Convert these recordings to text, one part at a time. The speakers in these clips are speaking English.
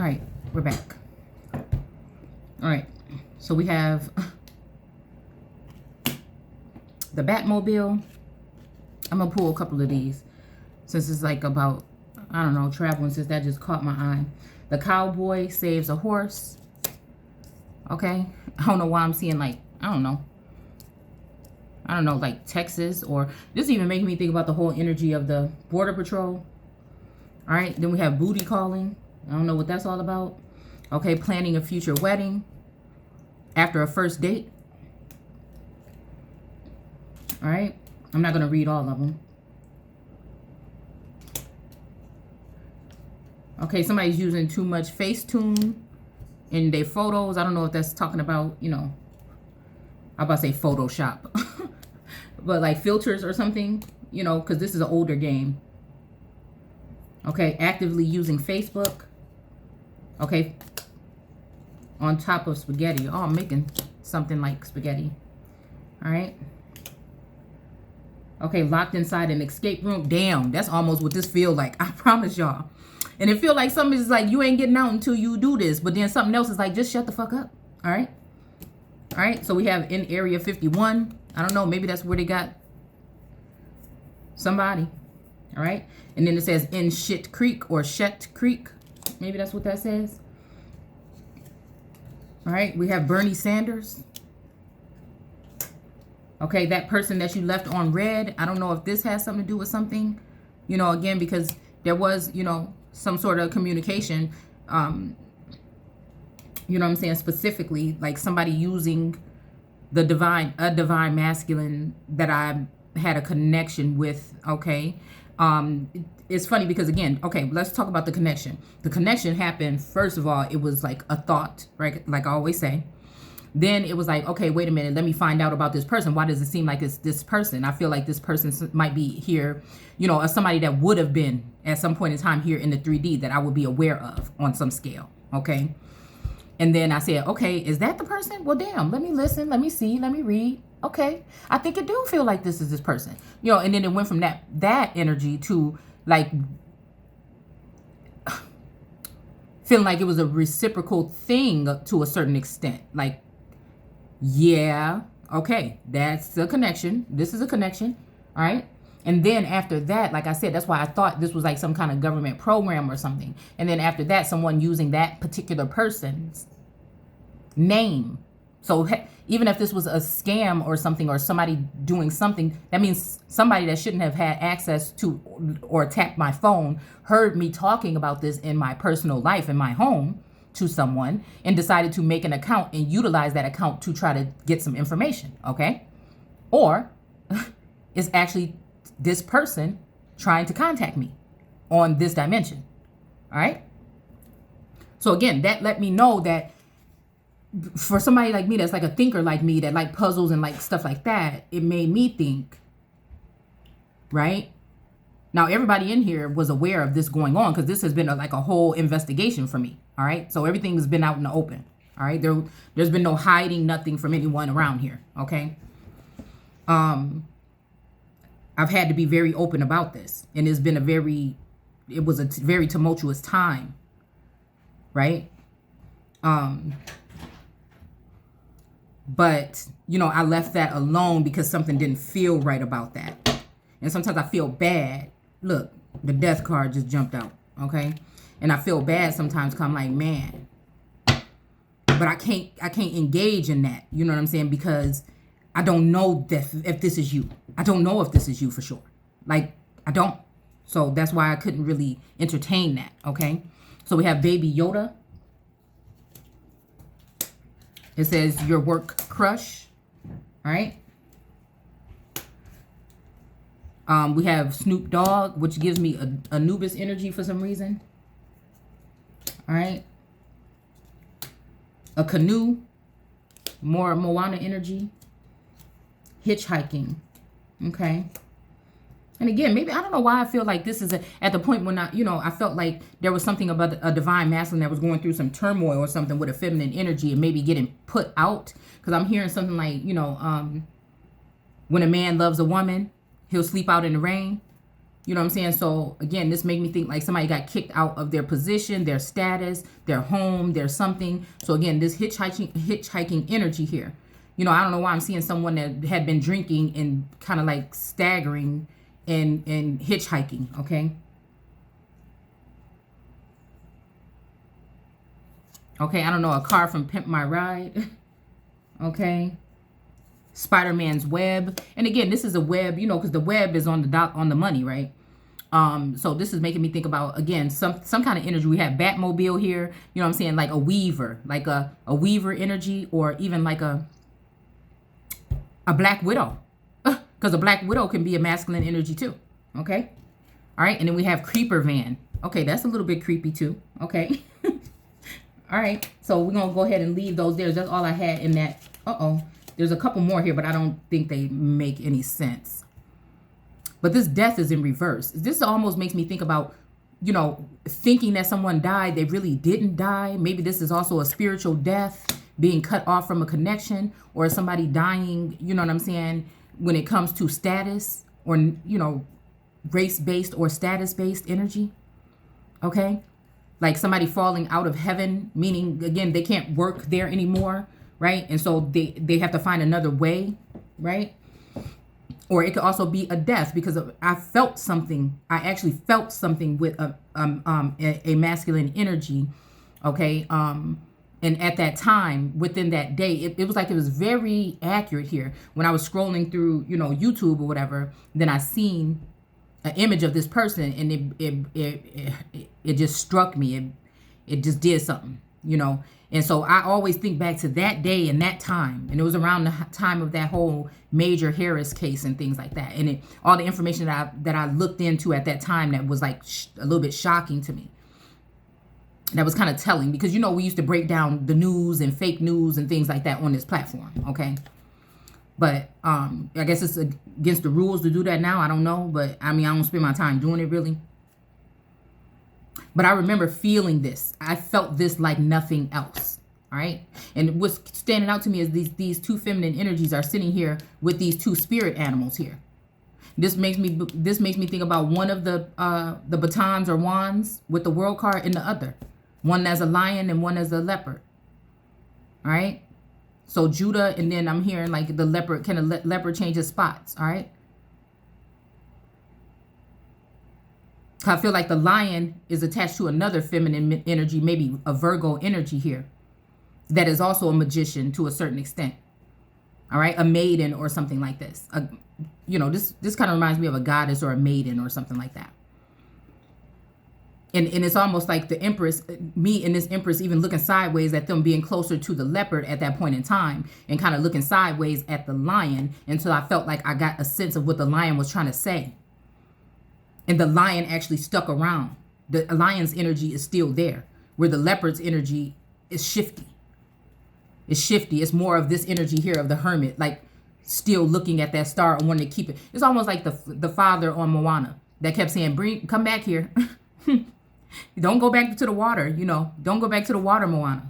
All right, we're back. All right, so we have the Batmobile. I'm gonna pull a couple of these since it's like about, I don't know, traveling, since that just caught my eye. The cowboy saves a horse. Okay, I don't know why I'm seeing like, I don't know, like Texas, or this even making me think about the whole energy of the Border Patrol. All right, then we have booty calling. I don't know what that's all about. Okay, planning a future wedding after a first date. All right, I'm not going to read all of them. Okay, somebody's using too much Facetune in their photos. I don't know if that's talking about, you know, I'm about to say Photoshop. But like filters or something, you know, because this is an older game. Okay, actively using Facebook. Okay, on top of spaghetti. Oh, I'm making something like spaghetti. All right. Okay, locked inside an escape room. Damn, that's almost what this feel like. I promise y'all. And it feel like something is like, you ain't getting out until you do this. But then something else is like, just shut the fuck up. All right. All right, so we have in Area 51. I don't know, maybe that's where they got somebody. All right, and then it says in Shit Creek or Shet Creek. Maybe that's what that says. All right, we have Bernie Sanders. Okay, that person that you left on red. I don't know if this has something to do with something, you know, again, because there was, you know, some sort of communication, you know what I'm saying, specifically like somebody using the divine masculine that I had a connection with. Okay, it's funny because, again, okay, let's talk about the connection. The connection happened, first of all, it was like a thought, right? Like I always say. Then it was like, okay, wait a minute, let me find out about this person. Why does it seem like it's this person? I feel like this person might be here, you know, as somebody that would have been at some point in time here in the 3D that I would be aware of on some scale. Okay. And then I said, okay, is that the person? Well, damn, let me listen, let me see, let me read. Okay, I think it do feel like this is this person. You know, and then it went from that energy to like feeling like it was a reciprocal thing to a certain extent. Like, yeah, okay, that's a connection. This is a connection, all right? And then after that, like I said, that's why I thought this was like some kind of government program or something. And then after that, someone using that particular person's name. So even if this was a scam or something, or somebody doing something, that means somebody that shouldn't have had access to or tapped my phone heard me talking about this in my personal life, in my home, to someone, and decided to make an account and utilize that account to try to get some information, okay? Or it's actually this person trying to contact me on this dimension, all right? So again, that let me know that for somebody like me that's like a thinker like me, that like puzzles and like stuff like that, it made me think, right? Now, everybody in here was aware of this going on because this has been like a whole investigation for me, all right? So everything has been out in the open, all right? There's been no hiding nothing from anyone around here, okay? I've had to be very open about this, and it's been it was a very tumultuous time, right? But, you know, I left that alone because something didn't feel right about that. And sometimes I feel bad. Look, the death card just jumped out, okay? And I feel bad sometimes because I'm like, man, but I can't engage in that, you know what I'm saying? Because I don't know if this is you. I don't know if this is you for sure. Like, I don't. So that's why I couldn't really entertain that, okay? So we have Baby Yoda. It says your work crush, all right? We have Snoop Dogg, which gives me Anubis energy for some reason. All right. A canoe, more Moana energy. Hitchhiking, okay? And again, maybe, I don't know why I feel like this is at the point when I felt like there was something about a divine masculine that was going through some turmoil or something with a feminine energy and maybe getting put out. Because I'm hearing something like, when a man loves a woman, he'll sleep out in the rain. You know what I'm saying? So again, this made me think like somebody got kicked out of their position, their status, their home, their something. So again, this hitchhiking energy here. You know, I don't know why I'm seeing someone that had been drinking and kind of like staggering and hitchhiking, okay? Okay, I don't know, a car from Pimp My Ride. Okay. Spider-Man's web. And again, this is a web, you know, because the web is on the money, right? So this is making me think about, again, some kind of energy. We have Batmobile here, you know what I'm saying, like a weaver, like a weaver energy, or even like a Black Widow, because a Black Widow can be a masculine energy too. Okay. All right. And then we have creeper van. Okay. That's a little bit creepy too. Okay. All right. So we're going to go ahead and leave those there. That's all I had in that. There's a couple more here, but I don't think they make any sense. But this death is in reverse. This almost makes me think about, you know, thinking that someone died, they really didn't die. Maybe this is also a spiritual death, being cut off from a connection, or somebody dying, you know what I'm saying, when it comes to status, or, you know, race-based or status-based energy. Okay? Like somebody falling out of heaven, meaning, again, they can't work there anymore, right? And so they have to find another way, right? Or it could also be a death, because I felt something. I actually felt something with a masculine energy, okay? And at that time, within that day, it was like it was very accurate here. When I was scrolling through, you know, YouTube or whatever, then I seen an image of this person, and it just struck me. It just did something, you know. And so I always think back to that day and that time. And it was around the time of that whole Major Harris case and things like that. And all the information that I looked into at that time that was like a little bit shocking to me. That was kind of telling, because, you know, we used to break down the news and fake news and things like that on this platform. Okay. But I guess it's against the rules to do that now. I don't know. But I mean, I don't spend my time doing it really. But I remember feeling this. I felt this like nothing else. All right. And what's standing out to me is these two feminine energies are sitting here with these two spirit animals here. This makes me think about one of the batons or wands with the world card in the other. One as a lion and one as a leopard. All right. So Judah, and then I'm hearing like the leopard, can a leopard change its spots? All right. I feel like the lion is attached to another feminine energy, maybe a Virgo energy here, that is also a magician to a certain extent. All right, a maiden or something like this. You know, this kind of reminds me of a goddess or a maiden or something like that. And it's almost like the Empress, me and this Empress even looking sideways at them, being closer to the leopard at that point in time, and kind of looking sideways at the lion, until I felt like I got a sense of what the lion was trying to say. And the lion actually stuck around. The lion's energy is still there, where the leopard's energy is shifty. It's shifty. It's more of this energy here of the hermit, like still looking at that star and wanting to keep it. It's almost like the father on Moana that kept saying, come back here. Don't go back to the water, you know. Don't go back to the water, Moana.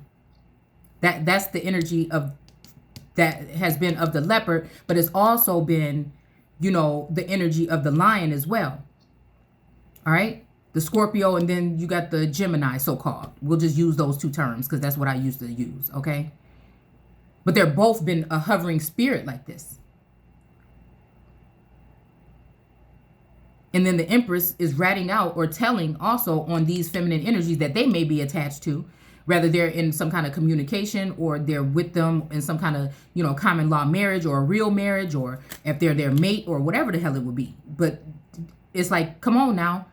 That's the energy of that has been of the leopard, but it's also been, you know, the energy of the lion as well. All right, the Scorpio, and then you got the Gemini, so-called. We'll just use those two terms because that's what I used to use, okay? But they're both been a hovering spirit like this. And then the Empress is ratting out or telling also on these feminine energies that they may be attached to, whether they're in some kind of communication or they're with them in some kind of, you know, common law marriage or a real marriage, or if they're their mate or whatever the hell it would be. But it's like, come on now.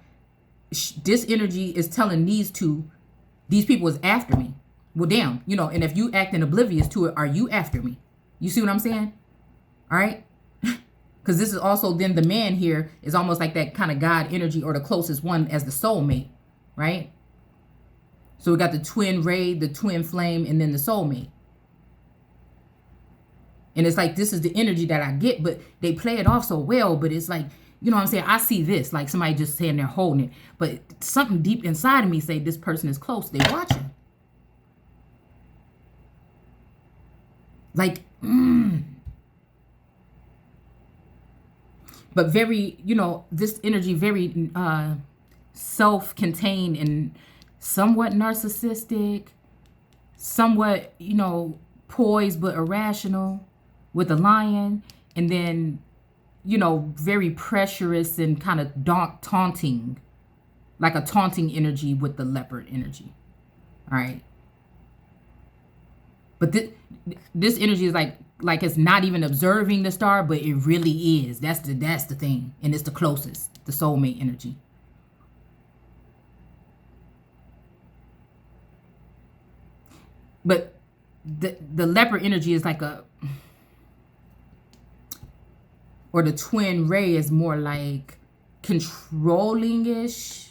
This energy is telling these people is after me. Well, damn, you know, and if you acting oblivious to it, are you after me? You see what I'm saying? All right. Because this is also then the man here is almost like that kind of God energy, or the closest one as the soulmate, right? So we got the twin ray, the twin flame, and then the soulmate. And it's like, this is the energy that I get, but they play it off so well. But it's like, you know what I'm saying? I see this, like somebody just saying they're holding it. But something deep inside of me say this person is close. They watching. Like, But but very, you know, this energy very self-contained and somewhat narcissistic, somewhat, you know, poised but irrational with the lion, and then, you know, very pressurous and kind of taunting, like a taunting energy with the leopard energy. All right. But this energy is like it's not even observing the star, but it really is. That's the thing. And it's the closest, the soulmate energy. But the leopard energy is like or the twin ray is more like controlling-ish.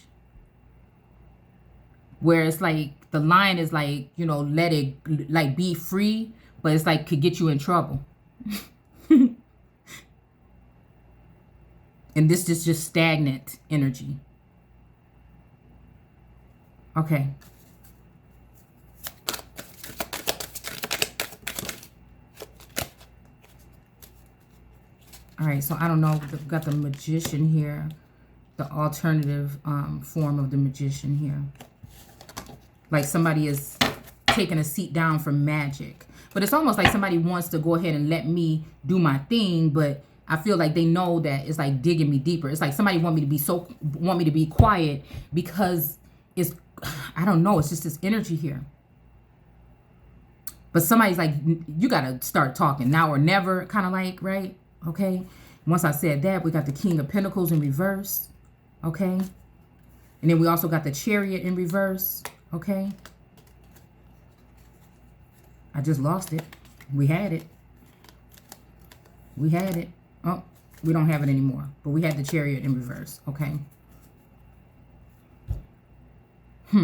Where it's like the lion is like, you know, let it like be free, but it's like could get you in trouble. And this is just stagnant energy. Okay. All right, so I don't know. We've got the magician here, the alternative form of the magician here. Like somebody is taking a seat down from magic. But it's almost like somebody wants to go ahead and let me do my thing, but I feel like they know that it's like digging me deeper. It's like somebody want me to be quiet because it's, I don't know, it's just this energy here. But somebody's like, you got to start talking now or never, kind of like, right? Okay. Once I said that, we got the King of Pentacles in reverse. Okay. And then we also got the Chariot in reverse. Okay. I just lost it. We had it. We had it. Oh, we don't have it anymore. But we had the Chariot in reverse. Okay. I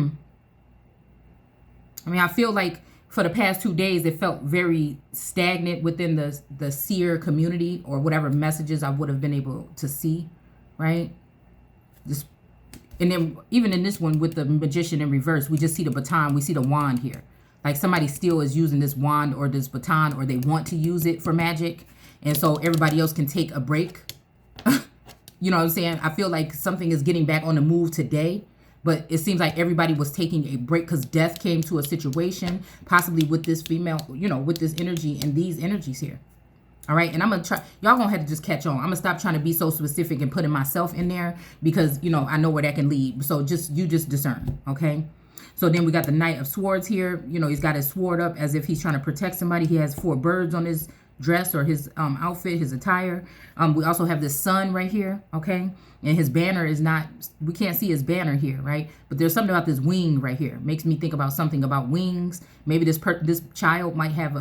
mean, I feel like for the past 2 days, it felt very stagnant within the seer community or whatever messages I would have been able to see, right? Just, and then even in this one with the magician in reverse, we just see the baton. We see the wand here. Like somebody still is using this wand or this baton, or they want to use it for magic. And so everybody else can take a break. You know what I'm saying? I feel like something is getting back on the move today. But it seems like everybody was taking a break because death came to a situation, possibly with this female, you know, with this energy and these energies here. All right. And I'm going to try. Y'all going to have to just catch on. I'm going to stop trying to be so specific and putting myself in there because, you know, I know where that can lead. So you just discern. OK. So then we got the Knight of Swords here. You know, he's got his sword up as if he's trying to protect somebody. He has 4 birds on his dress or his outfit, his attire. We also have this sun right here. OK. And his banner is not, we can't see his banner here, right? But there's something about this wing right here. Makes me think about something about wings. Maybe this child might have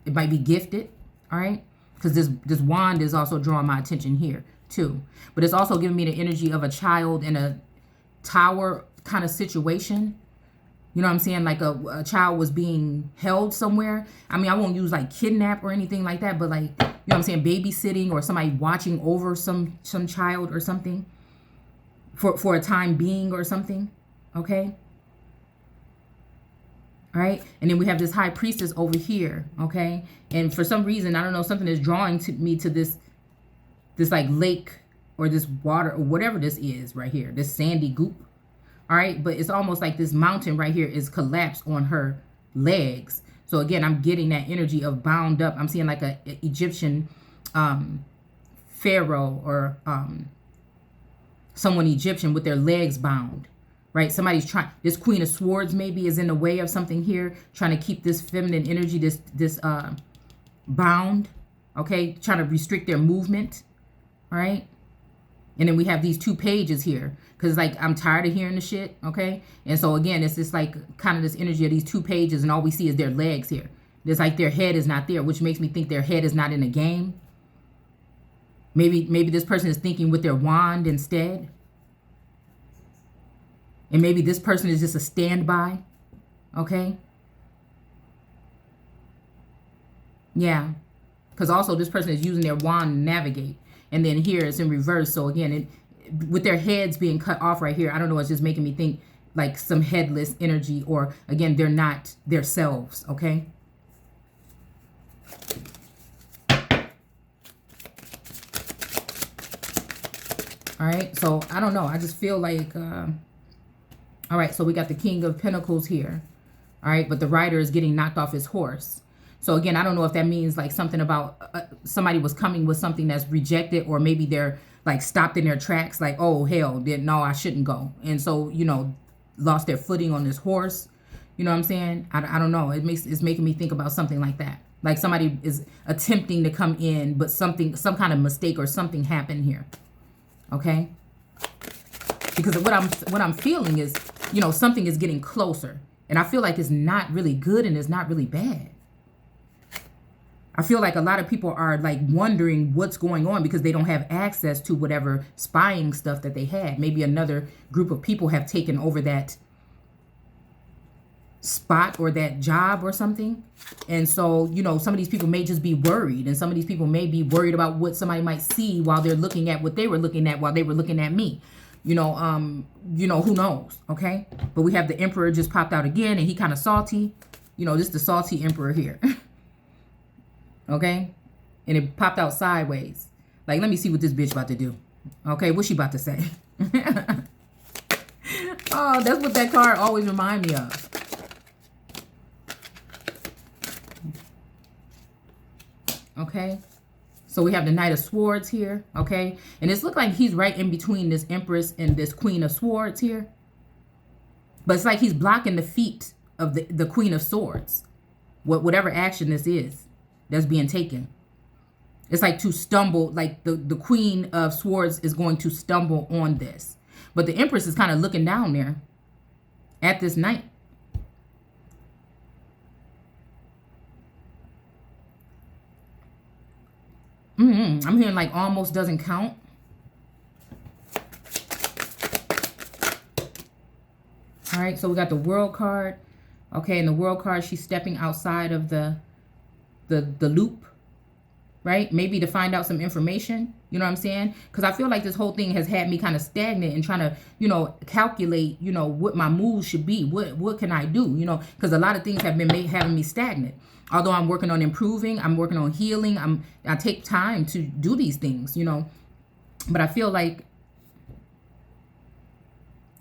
it might be gifted, all right? Because this wand is also drawing my attention here too. But it's also giving me the energy of a child in a tower kind of situation. You know what I'm saying? Like a child was being held somewhere. I mean, I won't use like kidnap or anything like that, but like, you know what I'm saying, babysitting or somebody watching over some child or something for a time being or something. Okay. All right. And then we have this high priestess over here. Okay. And for some reason, I don't know, something is drawing me to this like lake or this water or whatever this is right here, this sandy goop. All right. But it's almost like this mountain right here is collapsed on her legs. So again, I'm getting that energy of bound up. I'm seeing like a Egyptian pharaoh or someone Egyptian with their legs bound, right? Somebody's trying, this Queen of Swords maybe is in the way of something here, trying to keep this feminine energy, this bound, okay? Trying to restrict their movement, all right? And then we have these 2 pages here because like I'm tired of hearing the shit, okay? And so again, it's just like kind of this energy of these 2 pages and all we see is their legs here. There's like their head is not there, which makes me think their head is not in the game. Maybe this person is thinking with their wand instead. And maybe this person is just a standby, okay? Yeah, because also this person is using their wand to navigate. And then here it's in reverse. So again, with their heads being cut off right here, I don't know, it's just making me think like some headless energy, or again, they're not themselves, okay? All right. So I don't know. I just feel like, all right. So we got the King of Pentacles here. All right. But the rider is getting knocked off his horse. So again, I don't know if that means like something about somebody was coming with something that's rejected, or maybe they're like stopped in their tracks. Like, oh, hell, no, I shouldn't go. And so, you know, lost their footing on this horse. You know what I'm saying? I don't know. It's making me think about something like that. Like somebody is attempting to come in, but some kind of mistake or something happened here. Okay? Because what I'm feeling is, you know, something is getting closer. And I feel like it's not really good and it's not really bad. I feel like a lot of people are like wondering what's going on because they don't have access to whatever spying stuff that they had. Maybe another group of people have taken over that spot or that job or something. And so, you know, some of these people may just be worried, and some of these people may be worried about what somebody might see while they're looking at what they were looking at while they were looking at me. You know, who knows? Okay. But we have the Emperor just popped out again, and he kind of salty. You know, this is the salty Emperor here. Okay. And it popped out sideways. Like, let me see what this bitch about to do. Okay. What's she about to say? Oh, that's what that card always remind me of. Okay. So we have the Knight of Swords here. Okay. And it's look like he's right in between this Empress and this Queen of Swords here. But it's like he's blocking the feet of the Queen of Swords. Whatever action this is that's being taken. It's like to stumble, like the Queen of Swords is going to stumble on this. But the Empress is kind of looking down there at this Knight. I'm hearing like almost doesn't count. All right, so we got the World card. Okay, and the World card, she's stepping outside of the loop, right? Maybe to find out some information, you know what I'm saying? Because I feel like this whole thing has had me kind of stagnant and trying to, you know, calculate, you know, what my moves should be. What can I do, you know? Because a lot of things have been having me stagnant. Although I'm working on improving, I'm working on healing. I take time to do these things, you know. But I feel like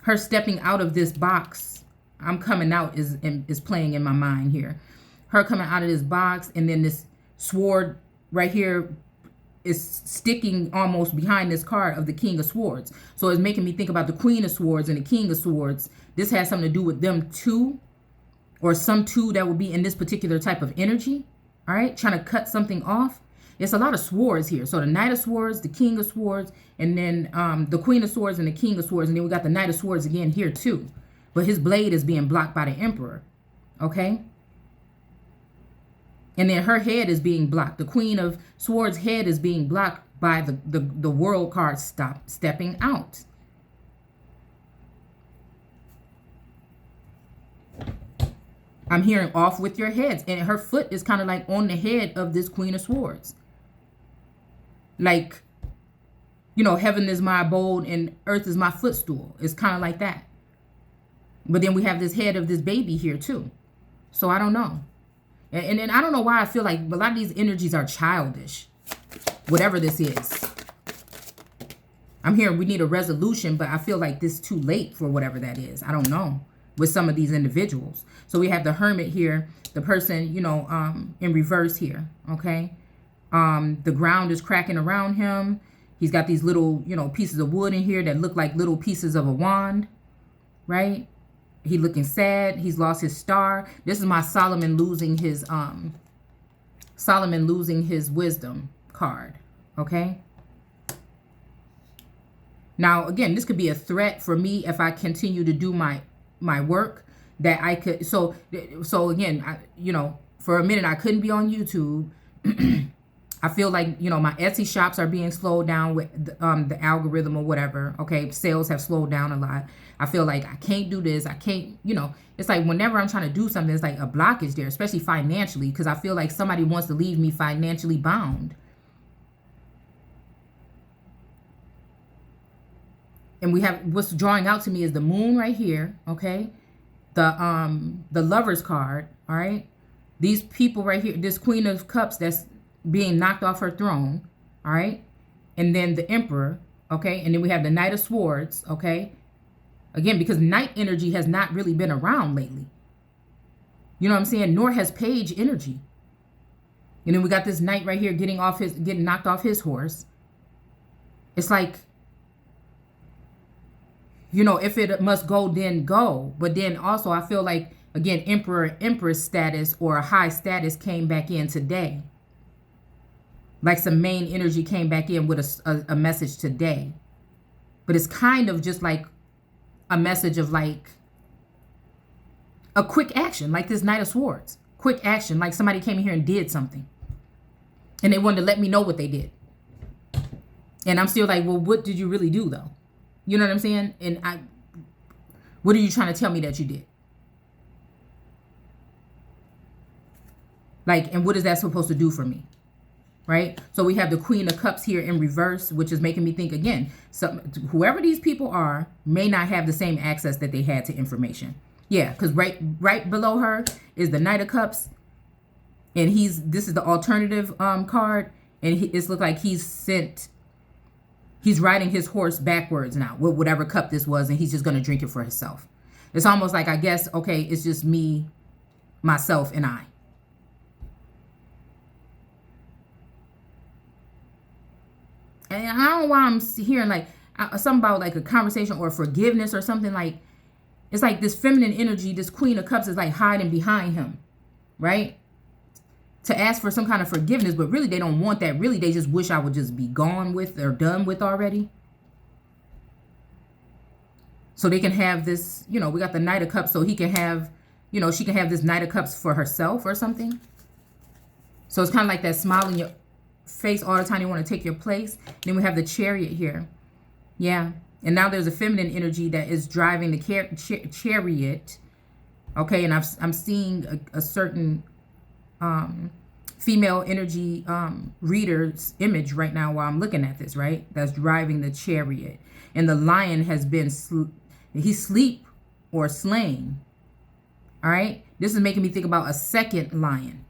her stepping out of this box, I'm coming out is playing in my mind here. Her coming out of this box, and then this sword right here is sticking almost behind this card of the King of Swords. So it's making me think about the Queen of Swords and the King of Swords. This has something to do with them two, or some two that will be in this particular type of energy. All right, trying to cut something off. It's a lot of swords here. So the Knight of Swords, the King of Swords, and then the Queen of Swords and the King of Swords. And then we got the Knight of Swords again here too. But his blade is being blocked by the Emperor. Okay. And then her head is being blocked. The Queen of Swords' head is being blocked by the World card stepping out. I'm hearing off with your heads. And her foot is kind of like on the head of this Queen of Swords. Like, you know, heaven is my abode and earth is my footstool. It's kind of like that. But then we have this head of this baby here too. So I don't know. And I don't know why I feel like a lot of these energies are childish. Whatever this is. I'm hearing we need a resolution, but I feel like this is too late for whatever that is. I don't know. With some of these individuals. So we have the Hermit here. The person, you know, in reverse here. Okay. The ground is cracking around him. He's got these little, you know, pieces of wood in here that look like little pieces of a wand. Right. He looking sad. He's lost his star. This is my Solomon losing his wisdom card. Okay. Now, again, this could be a threat for me if I continue to do my work that I could. So again, you know, for a minute, I couldn't be on YouTube. I feel like, you know, my Etsy shops are being slowed down with the algorithm or whatever. Okay. Sales have slowed down a lot. I feel like I can't do this. I can't, you know, it's like whenever I'm trying to do something, it's like a blockage there, especially financially, because I feel like somebody wants to leave me financially bound. And we have, what's drawing out to me is the moon right here. Okay. The Lovers card. All right. These people right here, this Queen of Cups that's being knocked off her throne. All right. And then the Emperor. Okay, and then we have the Knight of Swords. Okay, again, because Knight energy has not really been around lately. You know what I'm saying? Nor has Page energy. And then we got this Knight right here getting knocked off his horse. It's like, you know, if it must go, then go. But then also I feel like, again, Emperor, Empress status or a high status came back in today. Like some main energy came back in with a message today. But it's kind of just like a message of like a quick action, like this Knight of Swords. Quick action, like somebody came in here and did something. And they wanted to let me know what they did. And I'm still like, well, what did you really do though? You know what I'm saying? And what are you trying to tell me that you did? Like, and what is that supposed to do for me? Right? So we have the Queen of Cups here in reverse, which is making me think again, whoever these people are may not have the same access that they had to information. Yeah, because right below her is the Knight of Cups. And this is the alternative card. And it's looked like he's riding his horse backwards now with whatever cup this was. And he's just going to drink it for himself. It's almost like, I guess, okay, it's just me, myself, and I. And I don't know why I'm hearing like something about like a conversation or forgiveness or something. Like, it's like this feminine energy, this Queen of Cups is like hiding behind him, right? To ask for some kind of forgiveness, but really they don't want that. Really, they just wish I would just be gone with or done with already. So they can have this, you know, we got the Knight of Cups, so he can have, you know, she can have this Knight of Cups for herself or something. So it's kind of like that smile in your face all the time. You want to take your place. Then we have the Chariot here. Yeah. And now there's a feminine energy that is driving the chariot. Okay. And I'm seeing a certain female energy reader's image right now while I'm looking at this, right? That's driving the chariot. And the lion has been, he's asleep or slain. All right. This is making me think about a second lion.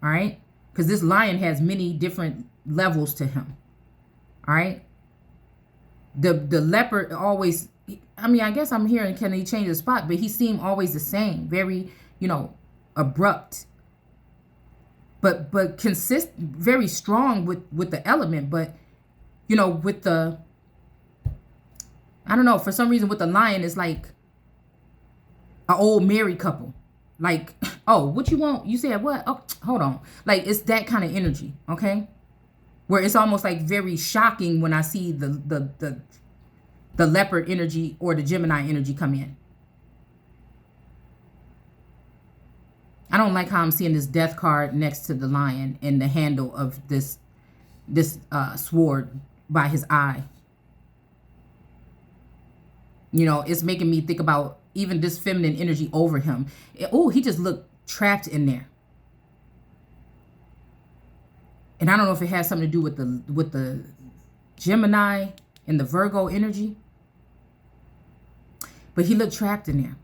All right. Because this lion has many different levels to him. All right. The leopard always, I mean, I guess I'm hearing, can he change the spot? But he seemed always the same. Very, you know, abrupt. But very strong with the element. But, you know, with the, I don't know, for some reason with the lion, it's like an old married couple. Like, oh, what you want? You said what? Oh, hold on. Like, it's that kind of energy, okay? Where it's almost like very shocking when I see the leopard energy or the Gemini energy come in. I don't like how I'm seeing this death card next to the lion and the handle of this sword by his eye. You know, it's making me think about even this feminine energy over him. Oh, he just looked trapped in there. And I don't know if it has something to do with the Gemini and the Virgo energy. But he looked trapped in there.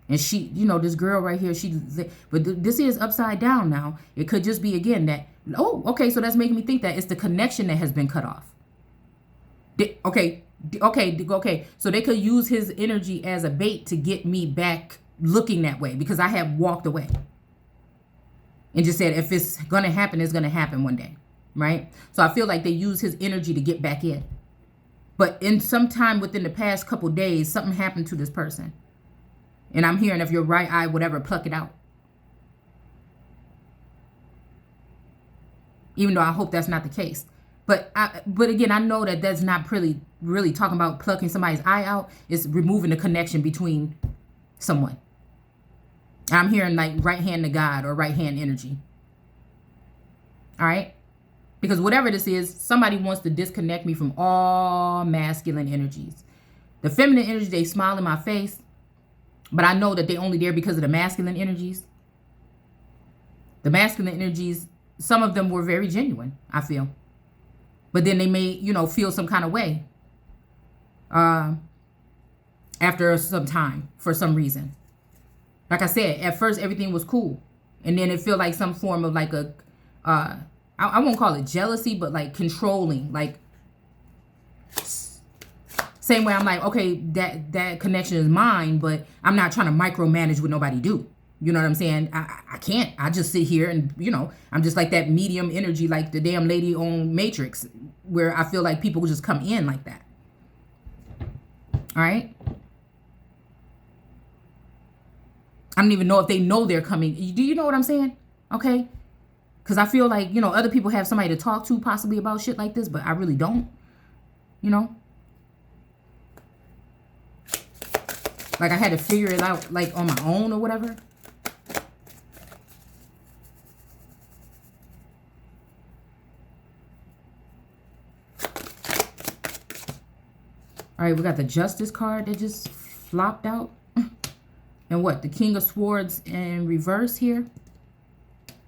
And she, you know, this girl right here, but this is upside down now. It could just be, again, that, oh, okay, so that's making me think that it's the connection that has been cut off. Okay. So they could use his energy as a bait to get me back looking that way because I have walked away and just said, if it's going to happen, it's going to happen one day. Right. So I feel like they use his energy to get back in. But in some time within the past couple days, something happened to this person. And I'm hearing, if your right eye, whatever, pluck it out. Even though I hope that's not the case. But again, I know that that's not really talking about plucking somebody's eye out. It's removing the connection between someone. I'm hearing like right hand to God or right hand energy. All right. Because whatever this is, somebody wants to disconnect me from all masculine energies. The feminine energy, they smile in my face. But I know that they're only there because of the masculine energies. The masculine energies, some of them were very genuine, I feel. But then they may, you know, feel some kind of way after some time for some reason. Like I said, at first everything was cool. And then it felt like some form of like I won't call it jealousy, but like controlling. Like Same way I'm like, okay, that connection is mine, but I'm not trying to micromanage what nobody do. You know what I'm saying? I can't. I just sit here and, I'm just like that medium energy, like the damn lady on Matrix, where I feel like people will just come in like that. All right? I don't even know if they know they're coming. Do you know what I'm saying? Okay? Because I feel like, other people have somebody to talk to possibly about shit like this, but I really don't. Like I had to figure it out like on my own or whatever. All right, we got the Justice card that just flopped out. And what? The King of Swords in reverse here.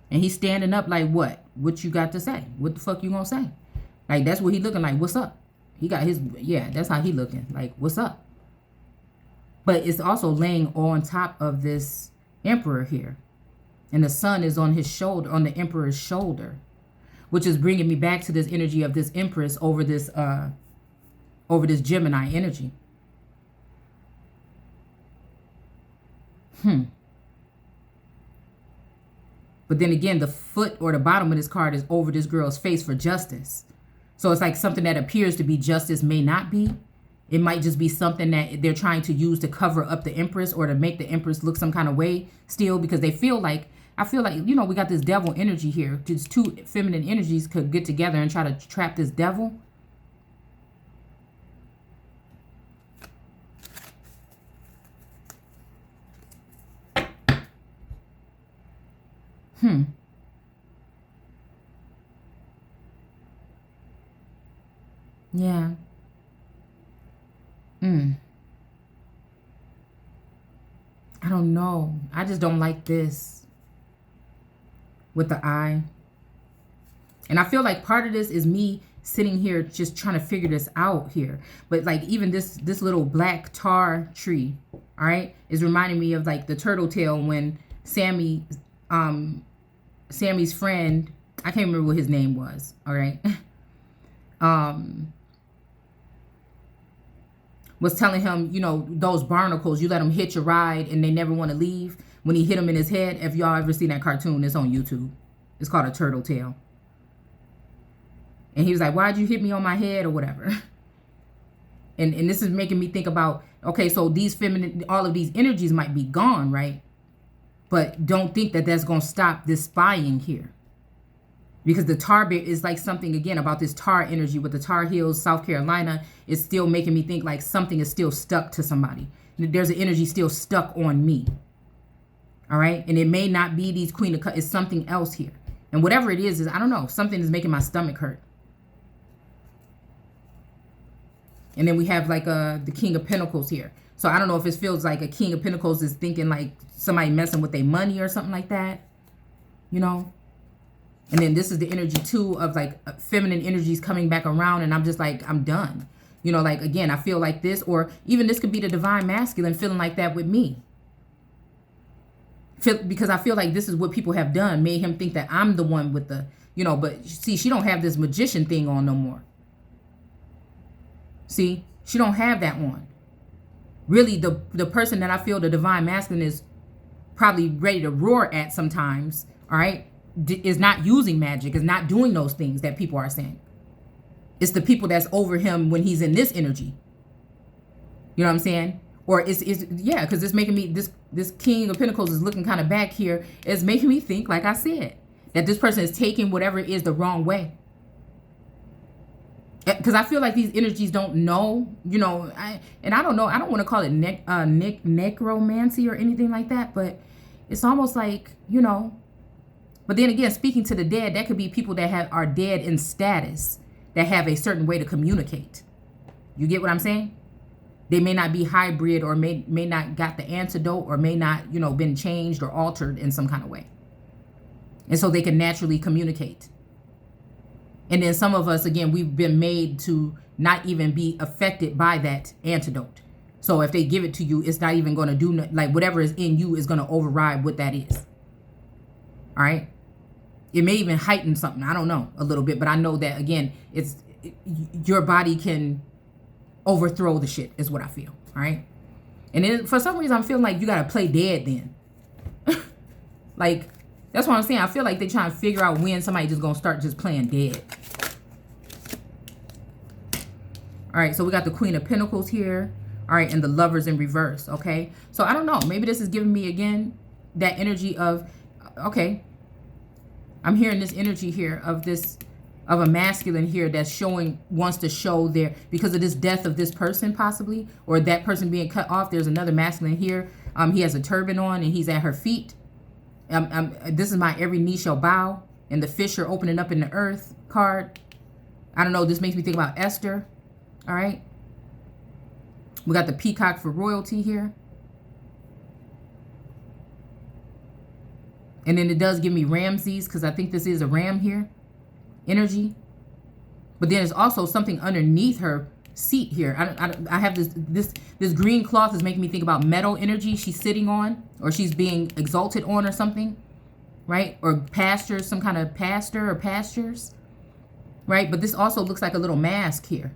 And he's standing up like what? What you got to say? What the fuck you gonna say? Like that's what he looking like. What's up? He got his, yeah, that's how he looking. Like, what's up? But it's also laying on top of this Emperor here. And the sun is on his shoulder, on the Emperor's shoulder. Which is bringing me back to this energy of this Empress over this Gemini energy. But then again, the foot or the bottom of this card is over this girl's face for justice. So it's like something that appears to be justice may not be. It might just be something that they're trying to use to cover up the Empress or to make the Empress look some kind of way still, because they feel like, I feel like, we got this devil energy here. Just two feminine energies could get together and try to trap this devil. Yeah. I don't know. I just don't like this with the eye. And I feel like part of this is me sitting here just trying to figure this out here. But like even this little black tar tree, all right, is reminding me of like the turtle tail when Sammy's friend, I can't remember what his name was, all right, was telling him, those barnacles, you let them hitch a ride and they never want to leave. When he hit him in his head, if y'all ever seen that cartoon, it's on YouTube. It's called A Turtle Tail. And he was like, why'd you hit me on my head or whatever? And this is making me think about, okay, so these feminine, all of these energies might be gone, right? But don't think that that's going to stop this spying here. Because the tar bear is like something, again, about this tar energy with the Tar Heels, South Carolina, is still making me think like something is still stuck to somebody. There's an energy still stuck on me. All right? And it may not be these Queen of Cups. It's something else here. And whatever it is, I don't know. Something is making my stomach hurt. And then we have like the King of Pentacles here. So I don't know if it feels like a King of Pentacles is thinking like somebody messing with their money or something like that. And then this is the energy too of like feminine energies coming back around. And I'm just like, I'm done. Like, again, I feel like this, or even this could be the divine masculine feeling like that with me. Because I feel like this is what people have done, made him think that I'm the one with the, but see, she don't have this magician thing on no more. See, she don't have that on. Really, the person that I feel the divine masculine is probably ready to roar at sometimes, all right, is not using magic, is not doing those things that people are saying. It's the people that's over him when he's in this energy. You know what I'm saying? Or it's yeah, because it's making me, this King of Pentacles is looking kind of back here. It's making me think, like I said, that this person is taking whatever it is the wrong way. Because I feel like these energies don't know, I don't know. I don't want to call it necromancy or anything like that, but it's almost like, But then again, speaking to the dead, that could be people that are dead in status, that have a certain way to communicate. You get what I'm saying? They may not be hybrid, or may not got the antidote, or may not, been changed or altered in some kind of way. And so they can naturally communicate. And then some of us, again, we've been made to not even be affected by that antidote. So if they give it to you, it's not even going to do, like whatever is in you is going to override what that is. All right. It may even heighten something. I don't know, a little bit. But I know that, again, your body can overthrow the shit is what I feel. All right. And then for some reason, I'm feeling like you got to play dead then. Like, that's what I'm saying. I feel like they're trying to figure out when somebody just going to start just playing dead. All right. So we got the Queen of Pentacles here. All right. And the Lovers in reverse. Okay. So I don't know. Maybe this is giving me, again, that energy of, okay, I'm hearing this energy here of this, of a masculine here that's showing, wants to show their, because of this death of this person possibly, or that person being cut off. There's another masculine here. He has a turban on and he's at her feet. This is my every knee shall bow, and the fish are opening up in the earth card. I don't know. This makes me think about Esther. All right. We got the peacock for royalty here. And then it does give me Ramses, because I think this is a ram here. Energy. But then there's also something underneath her seat here. I have this green cloth is making me think about metal energy she's sitting on, or she's being exalted on, or something, right? Or pastures, some kind of pasture or pastures, right? But this also looks like a little mask here.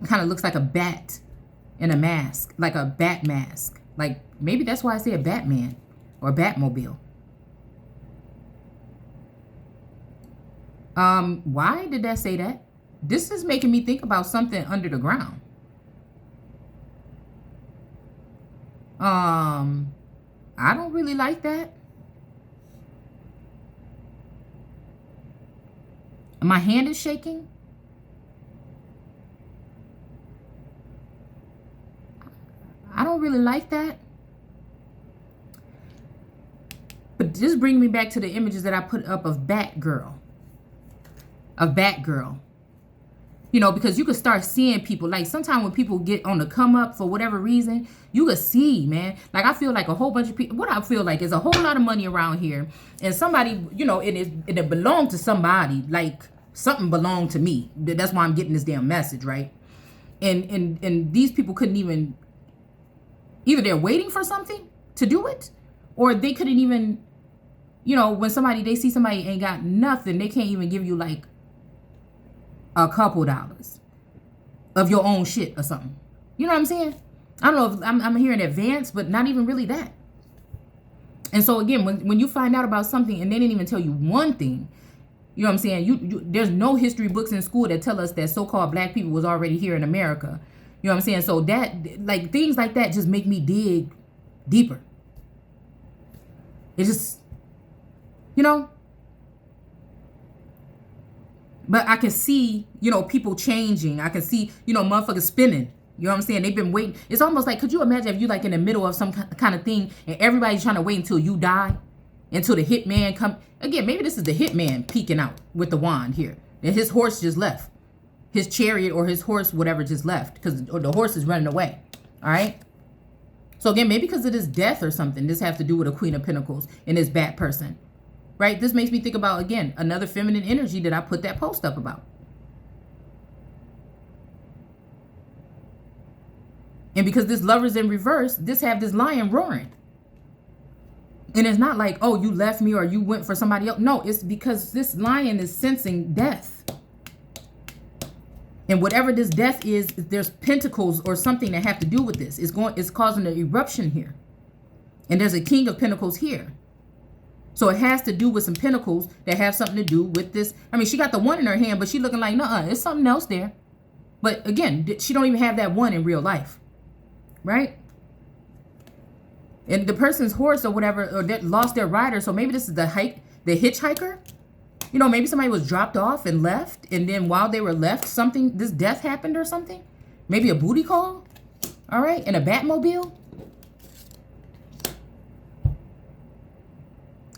It kind of looks like a bat in a mask, like a bat mask. Like, maybe that's why I say a Batman or a Batmobile. Why did that say that? This is making me think about something under the ground. I don't really like that. My hand is shaking. I don't really like that. But just bring me back to the images that I put up of Batgirl. You know, because you could start seeing people, like sometimes when people get on the come up for whatever reason, you could see, man. Like I feel like a whole bunch of people, what I feel like is a whole lot of money around here, and somebody, you know, it belonged to somebody, like something belonged to me. That's why I'm getting this damn message, right? And these people couldn't even, either they're waiting for something to do it, or they couldn't even, you know, when they see somebody ain't got nothing, they can't even give you like a couple dollars of your own shit or something. You know what I'm saying? I don't know if I'm hearing advance, but not even really that. And so again, when you find out about something and they didn't even tell you one thing, you know what I'm saying? There's no history books in school that tell us that so-called black people was already here in America. You know what I'm saying? So that, like, things like that just make me dig deeper. It just, you know. But I can see, you know, people changing. I can see, you know, motherfuckers spinning. You know what I'm saying? They've been waiting. It's almost like, could you imagine if you like in the middle of some kind of thing and everybody's trying to wait until you die, until the hitman come. Again, maybe this is the hitman peeking out with the wand here. And his horse just left. His chariot or his horse, whatever, just left because the horse is running away. All right. So again, maybe because of this death or something, this has to do with a Queen of Pentacles and this bad person. Right? This makes me think about, again, another feminine energy that I put that post up about. And because this Lover's in reverse, this have this lion roaring. And it's not like, oh, you left me or you went for somebody else. No, it's because this lion is sensing death. And whatever this death is, there's pentacles or something that have to do with this. It's causing an eruption here. And there's a King of Pentacles here. So it has to do with some pentacles that have something to do with this. I mean, she got the one in her hand, but she looking like, nuh-uh, it's something else there. But again, she don't even have that one in real life. Right? And the person's horse or whatever, or that lost their rider. So maybe this is the hitchhiker. You know, maybe somebody was dropped off and left. And then while they were left, this death happened or something. Maybe a booty call. All right. And a Batmobile.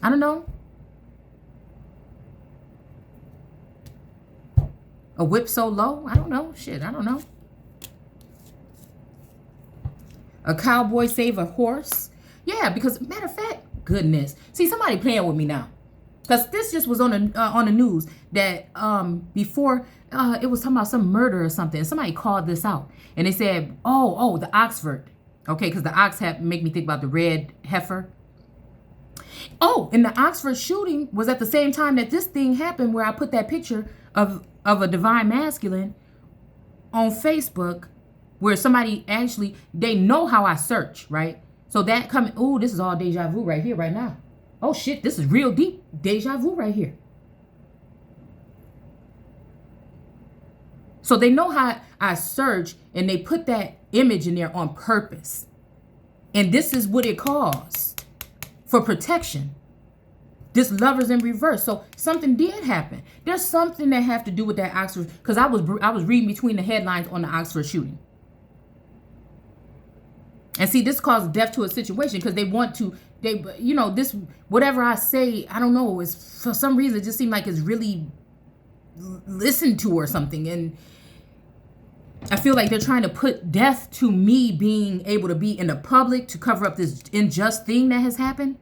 I don't know. A whip so low? I don't know. Shit, I don't know. A cowboy save a horse? Yeah, because matter of fact, goodness. See, somebody playing with me now. Because this just was on the news that before it was talking about some murder or something. Somebody called this out. And they said, oh, the Oxford. Okay, because the ox make me think about the red heifer. Oh, and the Oxford shooting was at the same time that this thing happened, where I put that picture of a divine masculine on Facebook where somebody actually, they know how I search, right? So that coming, oh, this is all deja vu right here, right now. Oh shit, this is real deep deja vu right here. So they know how I search, and they put that image in there on purpose. And this is what it calls for protection. This Lovers in reverse. So something did happen. There's something that have to do with that Oxford, because I was reading between the headlines on the Oxford shooting. And see, this caused death to a situation because they want to, this, whatever I say, I don't know, is for some reason, it just seemed like it's really listened to or something. And I feel like they're trying to put death to me being able to be in the public to cover up this unjust thing that has happened.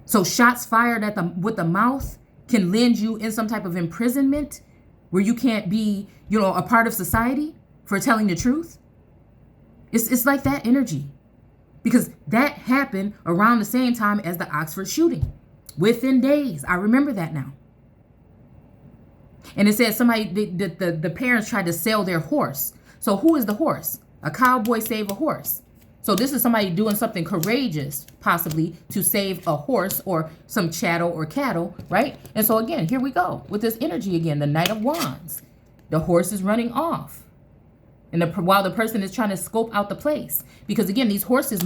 So shots fired with the mouth can land you in some type of imprisonment where you can't be, a part of society for telling the truth. It's like that energy, because that happened around the same time as the Oxford shooting, within days. I remember that now. And it said the parents tried to sell their horse. So who is the horse? A cowboy save a horse. So this is somebody doing something courageous, possibly, to save a horse or some chattel or cattle, right? And so again, here we go with this energy again, the Knight of Wands. The horse is running off. And while the person is trying to scope out the place. Because again, these horses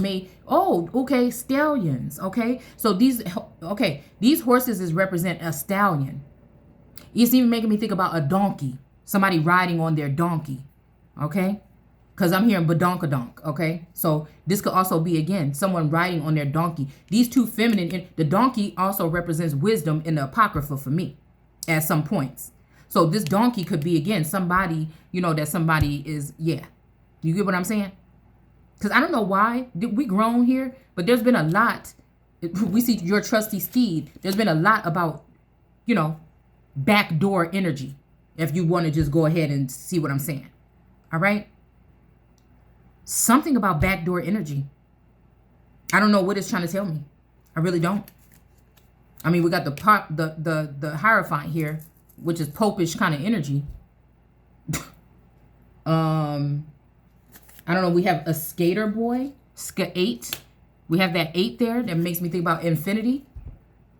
stallions, okay? So these horses represent a stallion. It's even making me think about a donkey. Somebody riding on their donkey, okay? Because I'm hearing badonkadonk, okay? So this could also be, again, someone riding on their donkey. These two feminine, the donkey also represents wisdom in the Apocrypha for me at some points. So this donkey could be, again, somebody, that somebody is, yeah. You get what I'm saying? Because I don't know why. We grown here, but there's been a lot. We see your trusty steed. There's been a lot about, backdoor energy. If you want to just go ahead and see what I'm saying. All right? Something about backdoor energy. I don't know what it's trying to tell me. I really don't. I mean, we got the Hierophant here, which is popish kind of energy. I don't know. We have a skater boy, 8. We have that 8 there. That makes me think about infinity,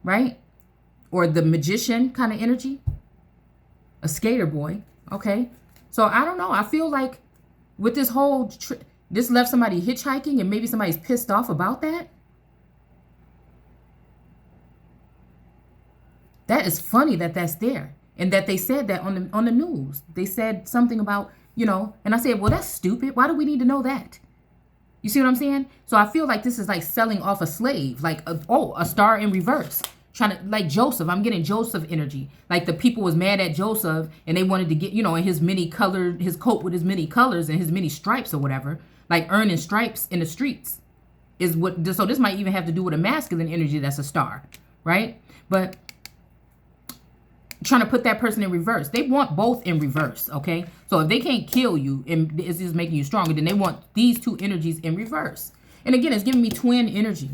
right? Or the magician kind of energy. A skater boy. Okay. So I don't know. I feel like with this whole this left somebody hitchhiking, and maybe somebody's pissed off about that. That is funny that that's there. And that they said that on the news. They said something about, and I said, well, that's stupid. Why do we need to know that? You see what I'm saying? So I feel like this is like selling off a slave, like, a star in reverse. Trying to, like Joseph, I'm getting Joseph energy. Like the people was mad at Joseph and they wanted to get, in his coat with his many colors and his many stripes or whatever, like earning stripes in the streets is what, so this might even have to do with a masculine energy that's a star, right? But trying to put that person in reverse. They want both in reverse, okay? So if they can't kill you and it's just making you stronger, then they want these two energies in reverse. And again, it's giving me twin energy.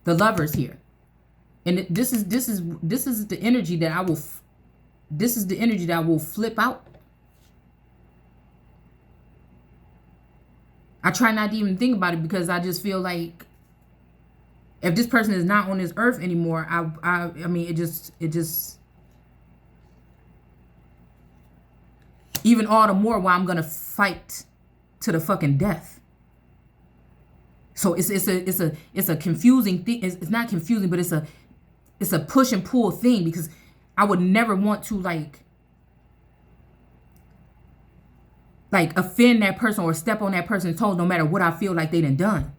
The Lovers here. And this is the energy that I will flip out. I try not to even think about it because I just feel like if this person is not on this earth anymore, I mean, it just even all the more why I'm gonna fight to the fucking death. So it's a confusing thing. It's not confusing, but it's a push and pull thing, because I would never want to like offend that person or step on that person's toes, no matter what I feel like they done.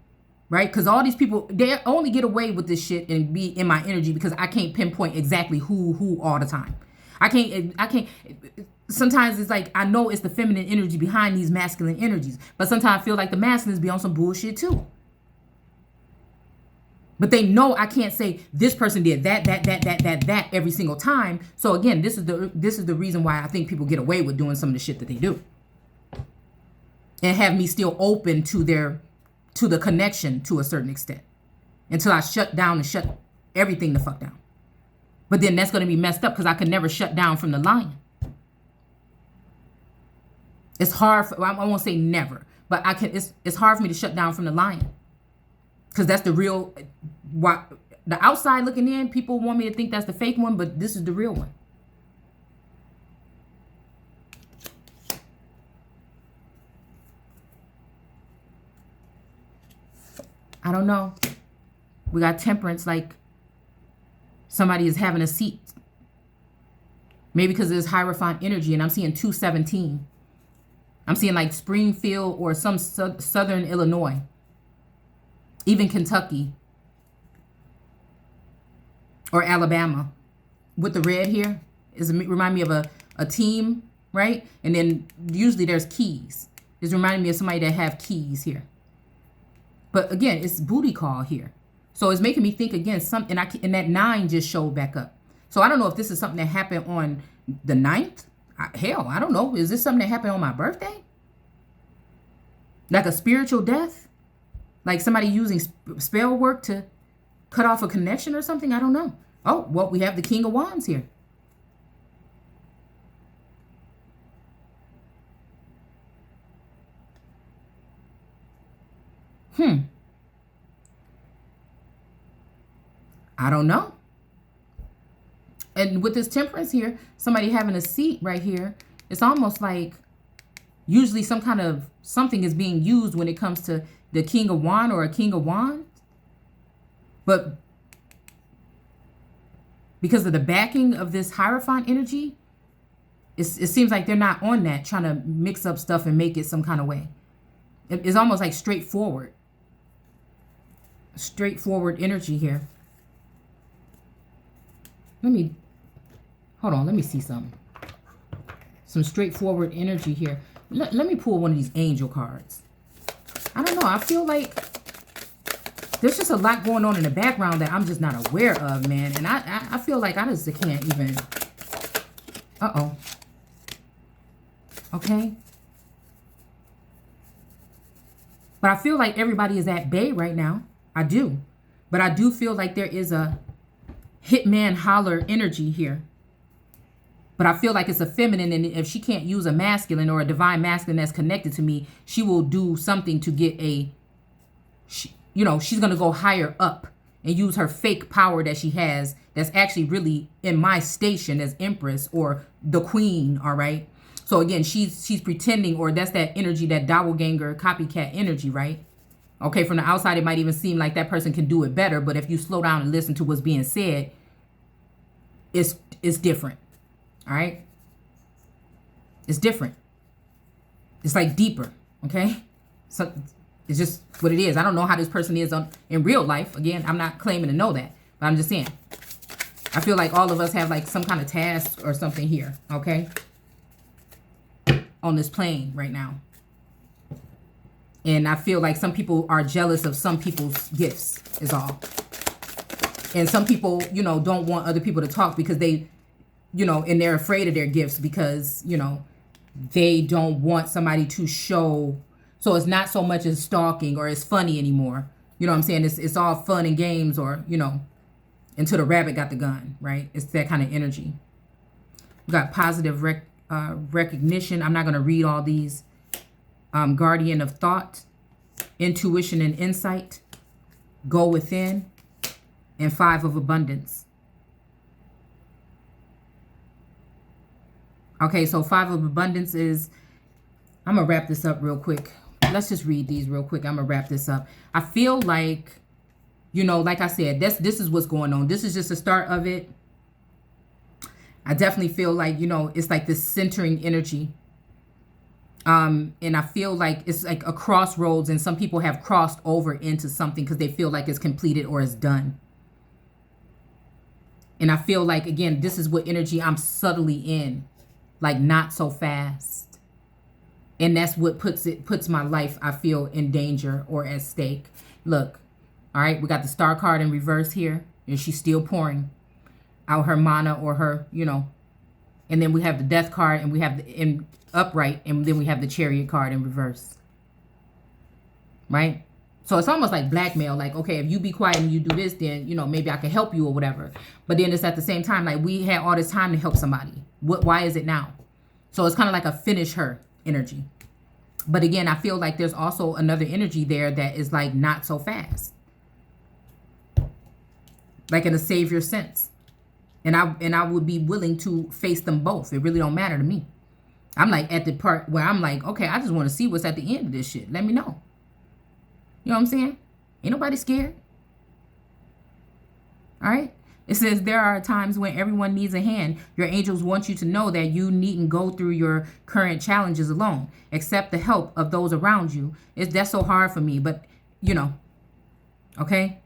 Right? Because all these people, they only get away with this shit and be in my energy because I can't pinpoint exactly who all the time. I can't. Sometimes it's like I know it's the feminine energy behind these masculine energies, but sometimes I feel like the masculines be on some bullshit too. But they know I can't say this person did that every single time. So again, this is the reason why I think people get away with doing some of the shit that they do, and have me still open to the connection to a certain extent until I shut down and shut everything the fuck down. But then that's going to be messed up because I could never shut down from the lion. It's hard. I won't say never, but I can. It's hard for me to shut down from the Lion, because that's the real. What the outside looking in, people want me to think that's the fake one, but this is the real one. I don't know. We got Temperance, like somebody is having a seat. Maybe because there's Hierophant energy, and I'm seeing 217. I'm seeing like Springfield or some southern Illinois. Even Kentucky. Or Alabama. With the red here. Remind me of a team, right? And then usually there's keys. It's reminding me of somebody that have keys here. But again, it's booty call here. So it's making me think again, and that 9 just showed back up. So I don't know if this is something that happened on the 9th. Hell, I don't know. Is this something that happened on my birthday? Like a spiritual death? Like somebody using spell work to cut off a connection or something? I don't know. Oh, well, we have the King of Wands here. I don't know. And with this Temperance here, somebody having a seat right here, it's almost like usually some kind of something is being used when it comes to the King of Wands or a King of Wands. But because of the backing of this Hierophant energy, it seems like they're not on that, trying to mix up stuff and make it some kind of way. It's almost like straightforward. Straightforward energy here. Hold on, let me see something. Some straightforward energy here. Let me pull one of these angel cards. I don't know, I feel like there's just a lot going on in the background that I'm just not aware of, man. And I feel like I just can't even. Uh-oh. Okay. But I feel like everybody is at bay right now. I do. But I do feel like there is a hitman holler energy here. But I feel like it's a feminine, and if she can't use a masculine or a divine masculine that's connected to me, she will do something to get she's going to go higher up and use her fake power that she has that's actually really in my station as Empress or the Queen, all right? So again, she's pretending, or that's that energy, that doppelganger, copycat energy, right? Okay, from the outside, it might even seem like that person can do it better, but if you slow down and listen to what's being said, it's different, all right? It's different. It's like deeper, okay? So it's just what it is. I don't know how this person is in real life. Again, I'm not claiming to know that, but I'm just saying. I feel like all of us have like some kind of task or something here, okay? On this plane right now. And I feel like some people are jealous of some people's gifts is all. And some people, don't want other people to talk because they, and they're afraid of their gifts because, they don't want somebody to show. So it's not so much as stalking or as funny anymore. You know what I'm saying? It's all fun and games, or, until the rabbit got the gun, right? It's that kind of energy. We got positive recognition. I'm not going to read all these. Guardian of thought, intuition and insight, go within, and 5 of abundance. Okay, so 5 of abundance is, I'm going to wrap this up real quick. Let's just read these real quick. I'm going to wrap this up. I feel like, like I said, this is what's going on. This is just the start of it. I definitely feel like, it's like this centering energy. And I feel like it's like a crossroads, and some people have crossed over into something because they feel like it's completed or it's done. And I feel like, again, this is what energy I'm subtly in, like not so fast. And that's what puts my life, I feel, in danger or at stake. Look, all right, we got the Star card in reverse here, and she's still pouring out her mana or her, and then we have the Death card, and we have the upright, and then we have the Chariot card in reverse, right? So it's almost like blackmail, like, okay, if you be quiet and you do this, then maybe I can help you or whatever. But then it's at the same time like we had all this time to help somebody. Why is it now? So it's kind of like a finish her, energy. But again, I feel like there's also another energy there that is like not so fast. Like in a savior sense. And I would be willing to face them both. It really don't matter to me. I'm like at the part where I'm like, okay, I just want to see what's at the end of this shit. Let me know. You know what I'm saying? Ain't nobody scared. All right. It says there are times when everyone needs a hand. Your angels want you to know that you needn't go through your current challenges alone. Accept the help of those around you. That's so hard for me, but you know, okay?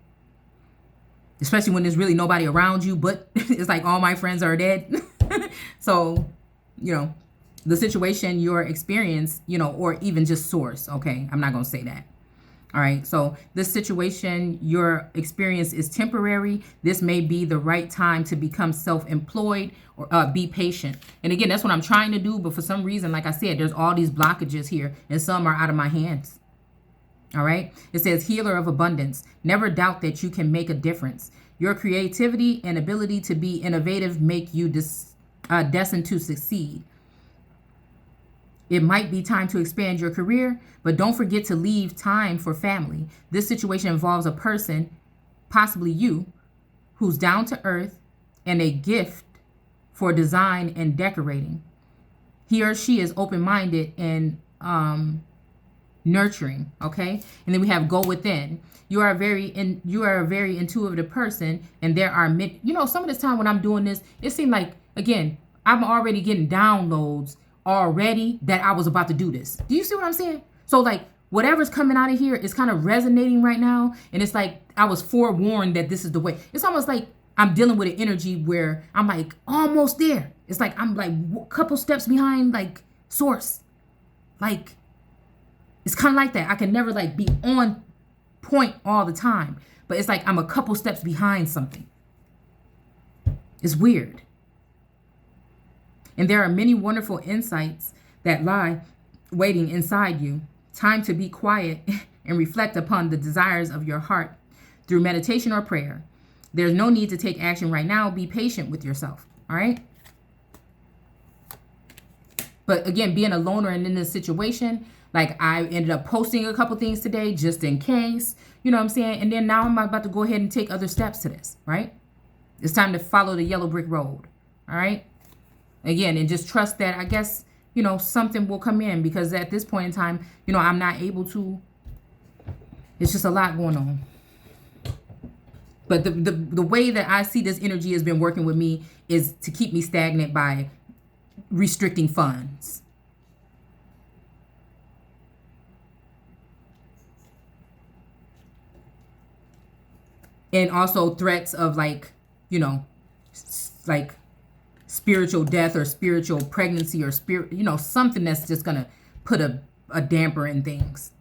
Especially when there's really nobody around you, but it's like all my friends are dead. So, you know, the situation, your experience, you know, or even just source, okay? I'm not going to say that. All right, so this situation, your experience is temporary. This may be the right time to become self-employed or be patient. And again, that's what I'm trying to do. But for some reason, like I said, there's all these blockages here and some are out of my hands. All right, it says healer of abundance. Never doubt that you can make a difference. Your creativity and ability to be innovative make you destined to succeed. It might be time to expand your career, but don't forget to leave time for family. This situation involves a person, possibly you, who's down to earth and a gift for design and decorating. He or she is open-minded and nurturing, okay? And then we have go within. You are a very intuitive person, and there are some of this time when I'm doing this, it seemed like, again, I'm already getting downloads already that I was about to do this. Do you see what I'm saying? So like whatever's coming out of here is kind of resonating right now, and it's like I was forewarned that this is the way. It's almost like I'm dealing with an energy where I'm like almost there. It's like I'm like a couple steps behind like source. Like it's kind of like that. I can never like be on point all the time, but it's like I'm a couple steps behind something. It's weird. And there are many wonderful insights that lie waiting inside you. Time to be quiet and reflect upon the desires of your heart through meditation or prayer. There's no need to take action right now. Be patient with yourself. All right. But again, being a loner and in this situation, like I ended up posting a couple things today just in case, you know what I'm saying? And then now I'm about to go ahead and take other steps to this, right? It's time to follow the yellow brick road. All right. Again, and just trust that, I guess, you know, something will come in, because at this point in time, you know, I'm not able to. It's just a lot going on. But the way that I see this energy has been working with me is to keep me stagnant by restricting funds. And also threats of like, you know, like spiritual death or spiritual pregnancy or spirit, you know, something that's just going to put a damper in things.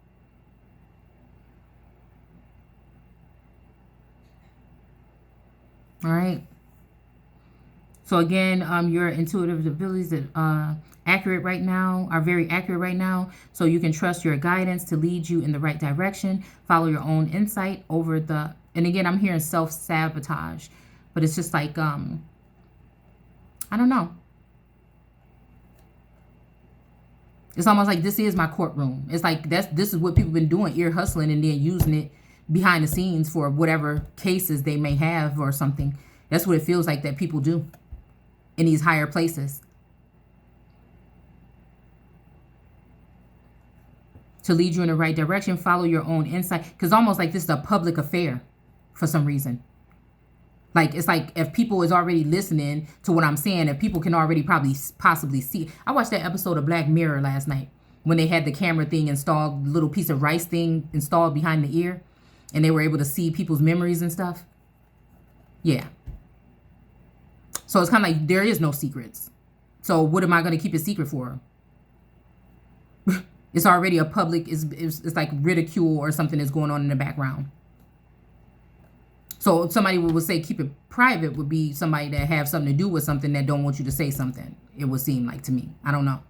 All right. So again, your intuitive abilities that are very accurate right now. So you can trust your guidance to lead you in the right direction. Follow your own insight and again, I'm hearing self-sabotage, but it's just like, I don't know. It's almost like this is my courtroom. It's like this is what people been doing, ear hustling and then using it behind the scenes for whatever cases they may have or something. That's what it feels like that people do in these higher places. To lead you in the right direction, follow your own insight. Because almost like this is a public affair for some reason. Like, it's like if people is already listening to what I'm saying, if people can already possibly see. I watched that episode of Black Mirror last night when they had the camera thing installed, the little piece of rice thing installed behind the ear, and they were able to see people's memories and stuff. Yeah. So it's kind of like there is no secrets. So what am I going to keep a secret for? It's already a public, it's like ridicule or something that's going on in the background. So somebody would say keep it private would be somebody that have something to do with something that don't want you to say something. It would seem like to me. I don't know.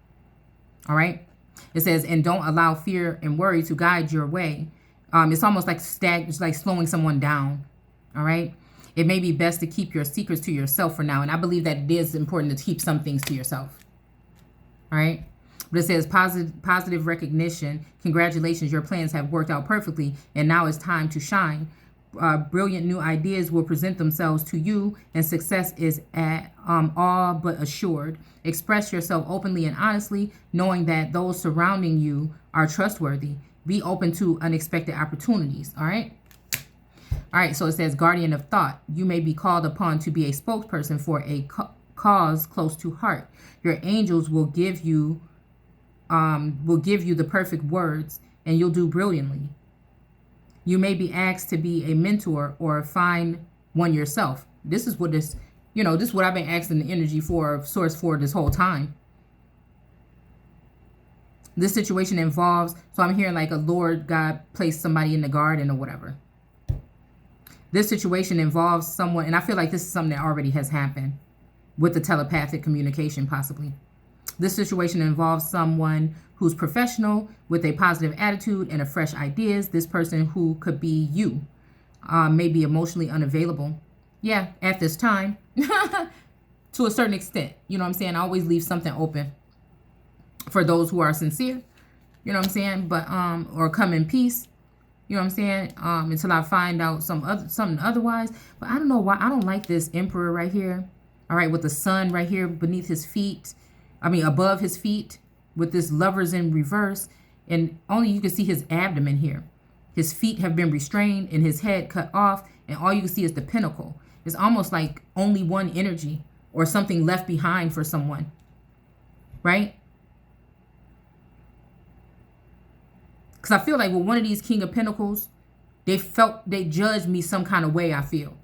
All right. It says, and don't allow fear and worry to guide your way. It's almost like it's like slowing someone down. All right. It may be best to keep your secrets to yourself for now. And I believe that it is important to keep some things to yourself. All right. But it says positive recognition. Congratulations, your plans have worked out perfectly, and now it's time to shine. Brilliant new ideas will present themselves to you, and success is at all but assured. Express yourself openly and honestly, knowing that those surrounding you are trustworthy. Be open to unexpected opportunities. All right. All right. So it says guardian of thought. You may be called upon to be a spokesperson for a cause close to heart. Your angels will give you the perfect words, and you'll do brilliantly. You may be asked to be a mentor or find one yourself. This is what this, this is what I've been asking the energy for, source for this whole time. This situation involves, so I'm hearing like a Lord God placed somebody in the garden or whatever. This situation involves someone, and I feel like this is something that already has happened with the telepathic communication possibly. This situation involves someone who's professional with a positive attitude and a fresh ideas. This person, who could be you, may be emotionally unavailable. Yeah, at this time, to a certain extent. You know what I'm saying? I always leave something open for those who are sincere. You know what I'm saying? But or come in peace. You know what I'm saying? Until I find out something otherwise. But I don't know why I don't like this emperor right here. All right, with the sun right here beneath his feet. Above his feet, with this lovers in reverse, and only you can see his abdomen here. His feet have been restrained and his head cut off, and all you can see is the pinnacle. It's almost like only one energy or something left behind for someone, right? Because I feel like with one of these King of Pentacles, they judged me some kind of way, I feel.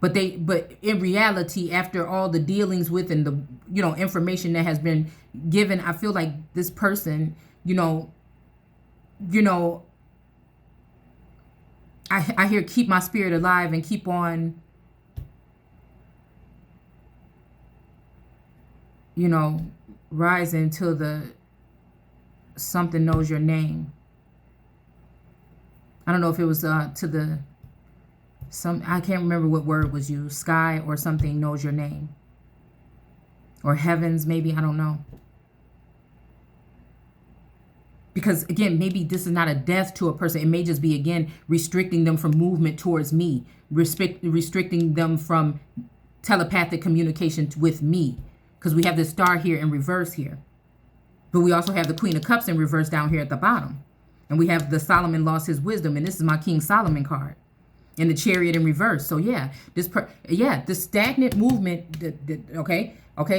But in reality, after all the dealings with and the, information that has been given, I feel like this person, I hear keep my spirit alive and keep on, rising till the something knows your name. I don't know if it was to the I can't remember what word was used. Sky or something knows your name. Or heavens, maybe, I don't know. Because again, maybe this is not a death to a person. It may just be, again, restricting them from movement towards me. Restricting them from telepathic communication with me. Because we have this star here in reverse here. But we also have the Queen of Cups in reverse down here at the bottom. And we have the Solomon lost his wisdom. And this is my King Solomon card. And the Chariot in reverse. So yeah, the stagnant movement. Okay.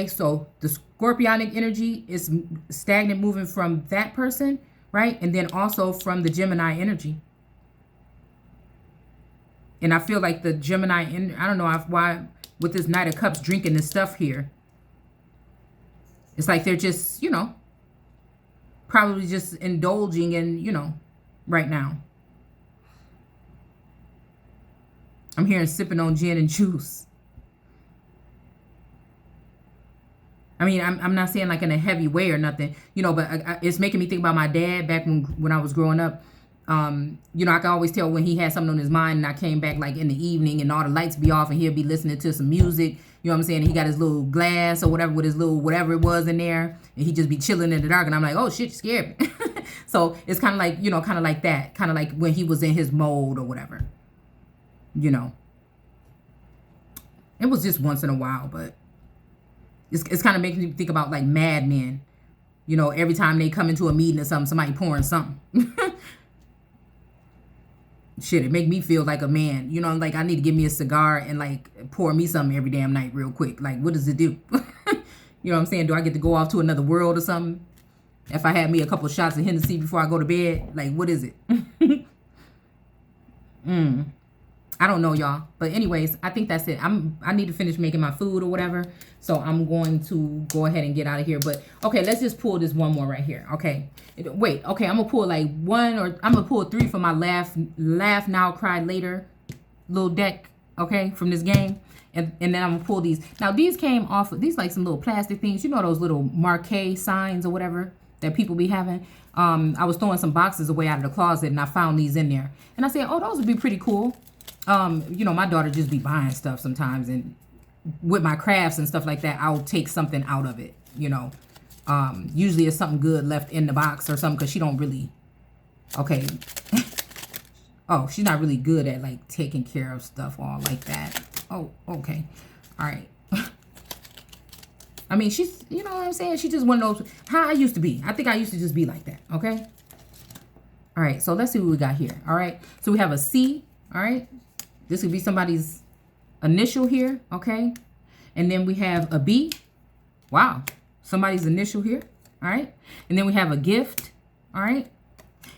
So the Scorpionic energy is stagnant moving from that person, right? And then also from the Gemini energy. And I feel like the Gemini, I don't know why with this Knight of Cups drinking this stuff here. It's like they're just, probably just indulging in, right now. I'm hearing sipping on gin and juice. I'm not saying like in a heavy way or nothing, but it's making me think about my dad back when I was growing up. I can always tell when he had something on his mind, and I came back like in the evening and all the lights be off and he'll be listening to some music. You know what I'm saying? He got his little glass or whatever with his little whatever it was in there, and he just be chilling in the dark. And I'm like, oh shit, you scared me. So it's kind of like, kind of like that, kind of like when he was in his mode or whatever. It was just once in a while, but it's kind of making me think about like Mad Men. Every time they come into a meeting or something, somebody pouring something. Shit, it make me feel like a man. Like I need to give me a cigar and like pour me something every damn night real quick. Like, what does it do? You know what I'm saying? Do I get to go off to another world or something? If I had me a couple of shots of Hennessy before I go to bed, like, what is it? I don't know, y'all. But anyways, I think that's it. I need to finish making my food or whatever. So I'm going to go ahead and get out of here. But okay, let's just pull this one more right here. Okay. Wait, okay, I'm gonna pull like one, or I'm gonna pull 3 for my laugh now, cry later little deck, okay, from this game. And then I'm gonna pull these. Now these came off of these, like some little plastic things, those little marquee signs or whatever that people be having. I was throwing some boxes away out of the closet and I found these in there. And I said, oh, those would be pretty cool. My daughter just be buying stuff sometimes, and with my crafts and stuff like that, I'll take something out of it, Usually it's something good left in the box or something, because she don't really, okay. Oh, she's not really good at like taking care of stuff all like that. Oh, okay. All right. I mean, she's, you know what I'm saying? She's just one of those, how I used to be. I think I used to just be like that, okay? All right, so let's see what we got here, all right? So we have a C, all right? This could be somebody's initial here, okay? And then we have a B. Wow, somebody's initial here, all right? And then we have a gift, all right?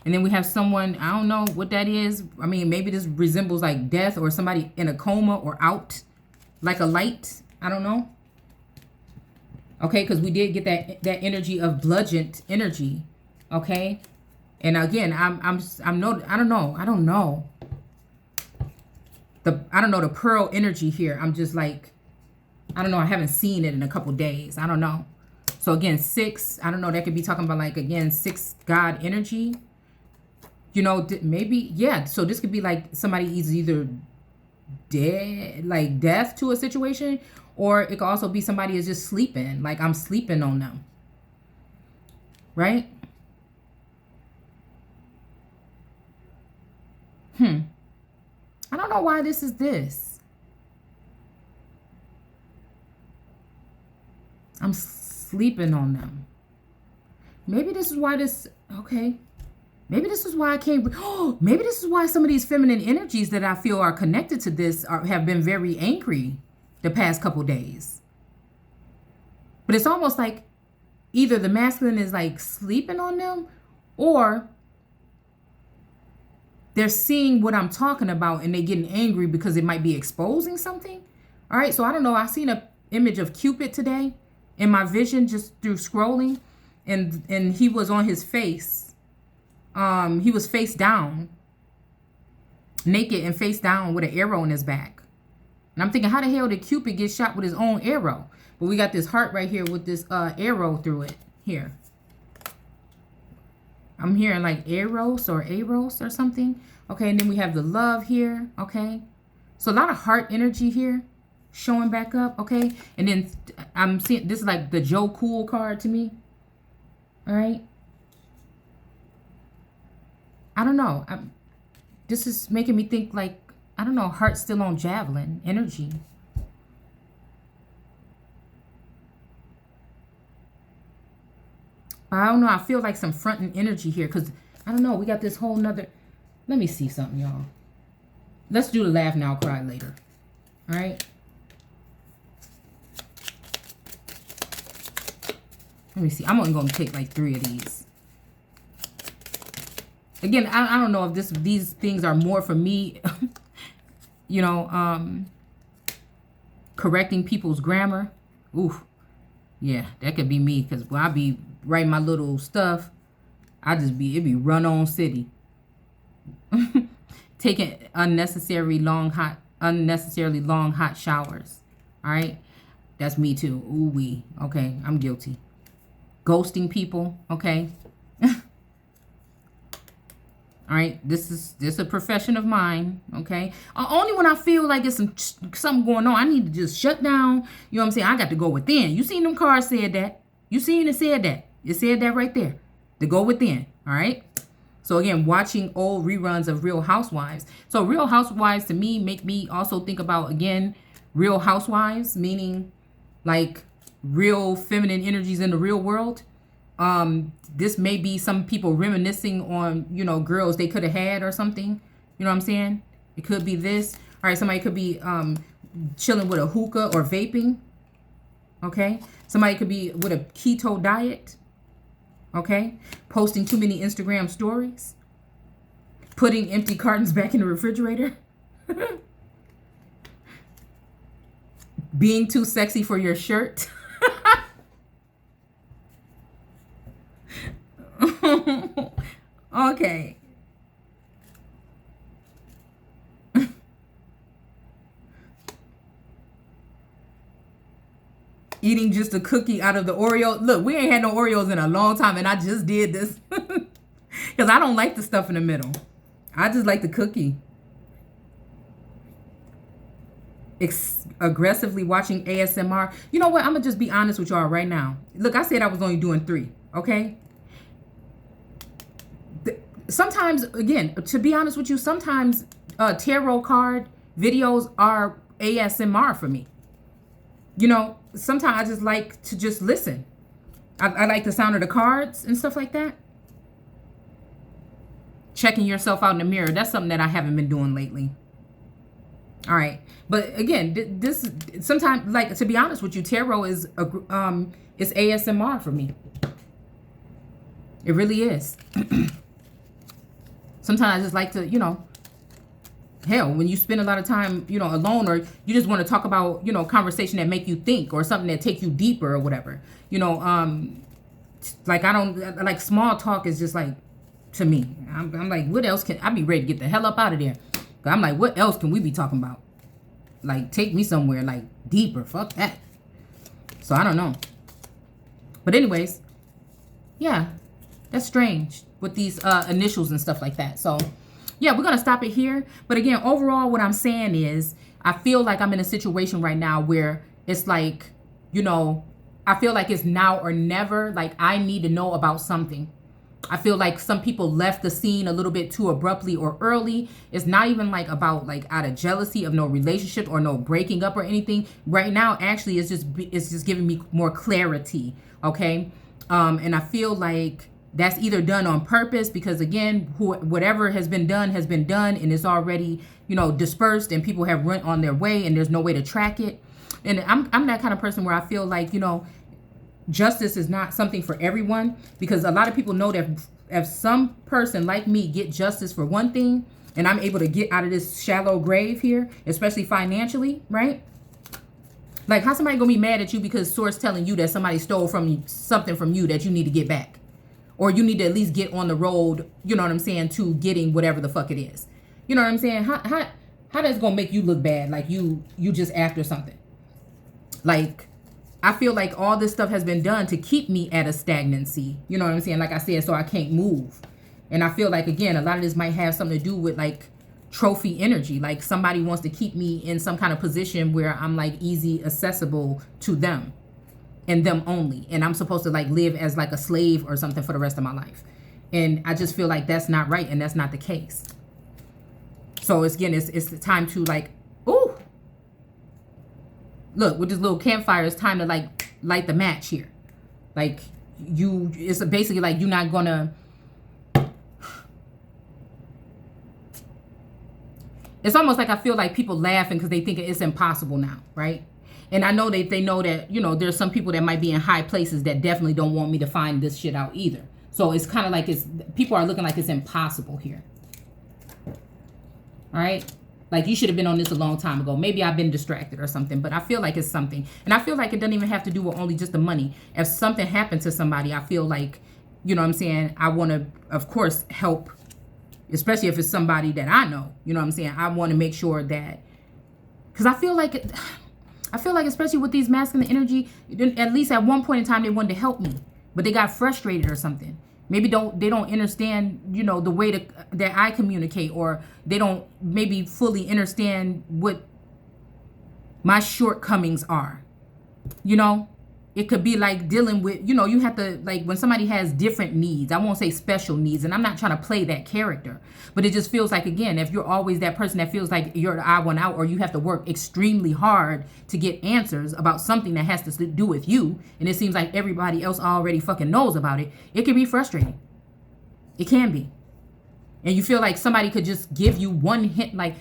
And then we have someone, I don't know what that is. I mean, maybe this resembles like death or somebody in a coma or out like a light. I don't know. Okay, because we did get that energy of bludgeoned energy. Okay. And again, I don't know the pearl energy here. I'm just like, I don't know. I haven't seen it in a couple days. I don't know. So again, 6, I don't know. That could be talking about like, again, 6 God energy. You know, maybe, yeah. So this could be like somebody is either dead, like death to a situation, or it could also be somebody is just sleeping. Like I'm sleeping on them. Right? I don't know why this is this. I'm sleeping on them. Maybe this is why this, okay. Maybe this is why I can't, maybe this is why some of these feminine energies that I feel are connected to this have been very angry the past couple days. But it's almost like either the masculine is like sleeping on them, or they're seeing what I'm talking about and they're getting angry because it might be exposing something. All right, so I don't know. I seen an image of Cupid today in my vision just through scrolling, and he was on his face. He was face down, naked and face down with an arrow in his back. And I'm thinking, how the hell did Cupid get shot with his own arrow? But we got this heart right here with this arrow through it here. I'm hearing like Eros or something. Okay, and then we have the love here. Okay, so a lot of heart energy here showing back up. Okay, and then I'm seeing this is like the Joe Cool card to me. All right. I don't know. This is making me think like, I don't know, heart still on javelin energy. I don't know. I feel like some fronting energy here because, I don't know, we got this whole nother. Let me see something, y'all. Let's do the laugh now, cry later. All right. Let me see. I'm only going to take like 3 of these. Again, I don't know if these things are more for me, you know, correcting people's grammar. Ooh, yeah, that could be me, because when I be writing my little stuff, it'd be run on city. Taking unnecessarily long hot showers. All right, that's me too. Ooh wee. Okay, I'm guilty. Ghosting people. Okay. All right, this is a profession of mine, okay? Only when I feel like it's something going on, I need to just shut down. You know what I'm saying? I got to go within. You seen them cards said that. You seen it said that. It said that right there. To go within, all right? So again, watching old reruns of Real Housewives. So Real Housewives to me make me also think about, again, Real Housewives, meaning like real feminine energies in the real world. This may be some people reminiscing on, you know, girls they could have had or something. You know what I'm saying? It could be this. All right, somebody could be chilling with a hookah or vaping. Okay? Somebody could be with a keto diet. Okay? Posting too many Instagram stories. Putting empty cartons back in the refrigerator. Being too sexy for your shirt. Okay. Eating just a cookie out of the Oreo. Look, we ain't had no Oreos in a long time, and I just did this. Because I don't like the stuff in the middle. I just like the cookie. aggressively watching ASMR. You know what? I'm gonna just be honest with y'all right now. Look, I said I was only doing 3. Okay. Sometimes, again, to be honest with you, sometimes tarot card videos are ASMR for me. You know, sometimes I just like to just listen. I like the sound of the cards and stuff like that. Checking yourself out in the mirror. That's something that I haven't been doing lately. All right. But again, this sometimes, like, to be honest with you, tarot is ASMR for me. It really is. Sometimes I just like to, you know, hell, when you spend a lot of time, you know, alone, or you just want to talk about, you know, conversation that make you think, or something that take you deeper or whatever, you know, like, I don't, like, small talk is just like, to me, I'm like, what else can, I be ready to get the hell up out of there. But I'm like, what else can we be talking about? Like, take me somewhere, like, deeper. Fuck that. So, I don't know. But anyways, yeah, that's strange with these initials and stuff like that. So, yeah, we're going to stop it here. But again, overall, what I'm saying is, I feel like I'm in a situation right now where it's like, you know, I feel like it's now or never. Like, I need to know about something. I feel like some people left the scene a little bit too abruptly or early. It's not even like about like out of jealousy of no relationship or no breaking up or anything. Right now, actually, it's just giving me more clarity. Okay. And I feel like that's either done on purpose, because again, whatever has been done, and it's already, you know, dispersed, and people have went on their way, and there's no way to track it. And I'm that kind of person where I feel like, you know, justice is not something for everyone, because a lot of people know that if some person like me get justice for one thing, and I'm able to get out of this shallow grave here, especially financially, right? Like, how somebody gonna be mad at you because source telling you that somebody stole something from you that you need to get back? Or you need to at least get on the road, you know what I'm saying, to getting whatever the fuck it is. You know what I'm saying? How that's gonna make you look bad, like you just after something? Like, I feel like all this stuff has been done to keep me at a stagnancy. You know what I'm saying? Like I said, so I can't move. And I feel like, again, a lot of this might have something to do with like trophy energy. Like somebody wants to keep me in some kind of position where I'm like easy accessible to them. And them only, and I'm supposed to like live as like a slave or something for the rest of my life. And I just feel like that's not right, and that's not the case. So it's the time to like, ooh, look, with this little campfire, it's time to like light the match here. Like, it's basically like you're not gonna, it's almost like I feel like people laughing because they think it's impossible now, right? And I know they know that, you know, there's some people that might be in high places that definitely don't want me to find this shit out either. So it's kind of like people are looking like it's impossible here. All right. Like, you should have been on this a long time ago. Maybe I've been distracted or something, but I feel like it's something. And I feel like it doesn't even have to do with only just the money. If something happened to somebody, I feel like, you know what I'm saying, I want to, of course, help, especially if it's somebody that I know. You know what I'm saying? I want to make sure that, because I feel like especially with these masculine energy, at least at one point in time, they wanted to help me, but they got frustrated or something. Maybe they don't understand, you know, the way that I communicate, or they don't maybe fully understand what my shortcomings are. You know, it could be like dealing with, you know, you have to, like, when somebody has different needs, I won't say special needs, and I'm not trying to play that character, but it just feels like, again, if you're always that person that feels like you're the odd one out, or you have to work extremely hard to get answers about something that has to do with you, and it seems like everybody else already fucking knows about it, it can be frustrating. It can be. And you feel like somebody could just give you one hint, like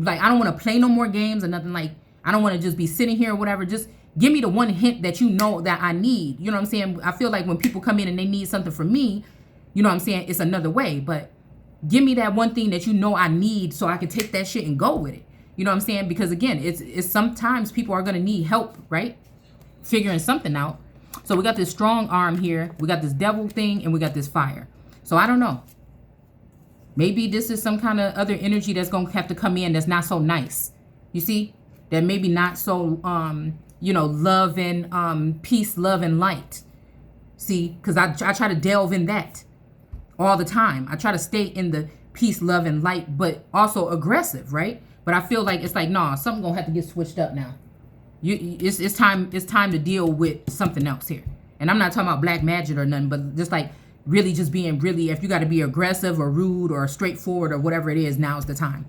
I don't want to play no more games or nothing, like, I don't want to just be sitting here or whatever, just give me the one hint that you know that I need. You know what I'm saying? I feel like when people come in and they need something from me, you know what I'm saying, it's another way. But give me that one thing that you know I need so I can take that shit and go with it. You know what I'm saying? Because again, it's sometimes people are going to need help, right? Figuring something out. So we got this strong arm here. We got this devil thing, and we got this fire. So I don't know. Maybe this is some kind of other energy that's going to have to come in that's not so nice. You see? That maybe not so, you know, love and peace, love and light. See? Because I try to delve in that all the time. I try to stay in the peace, love, and light, but also aggressive, right? But I feel like it's like, nah, something gonna have to get switched up now. It's time to deal with something else here. And I'm not talking about black magic or nothing, but just like really just being really, if you got to be aggressive or rude or straightforward or whatever it is, now's the time.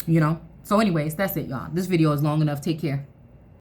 You know? So anyways, that's it, y'all. This video is long enough. Take care.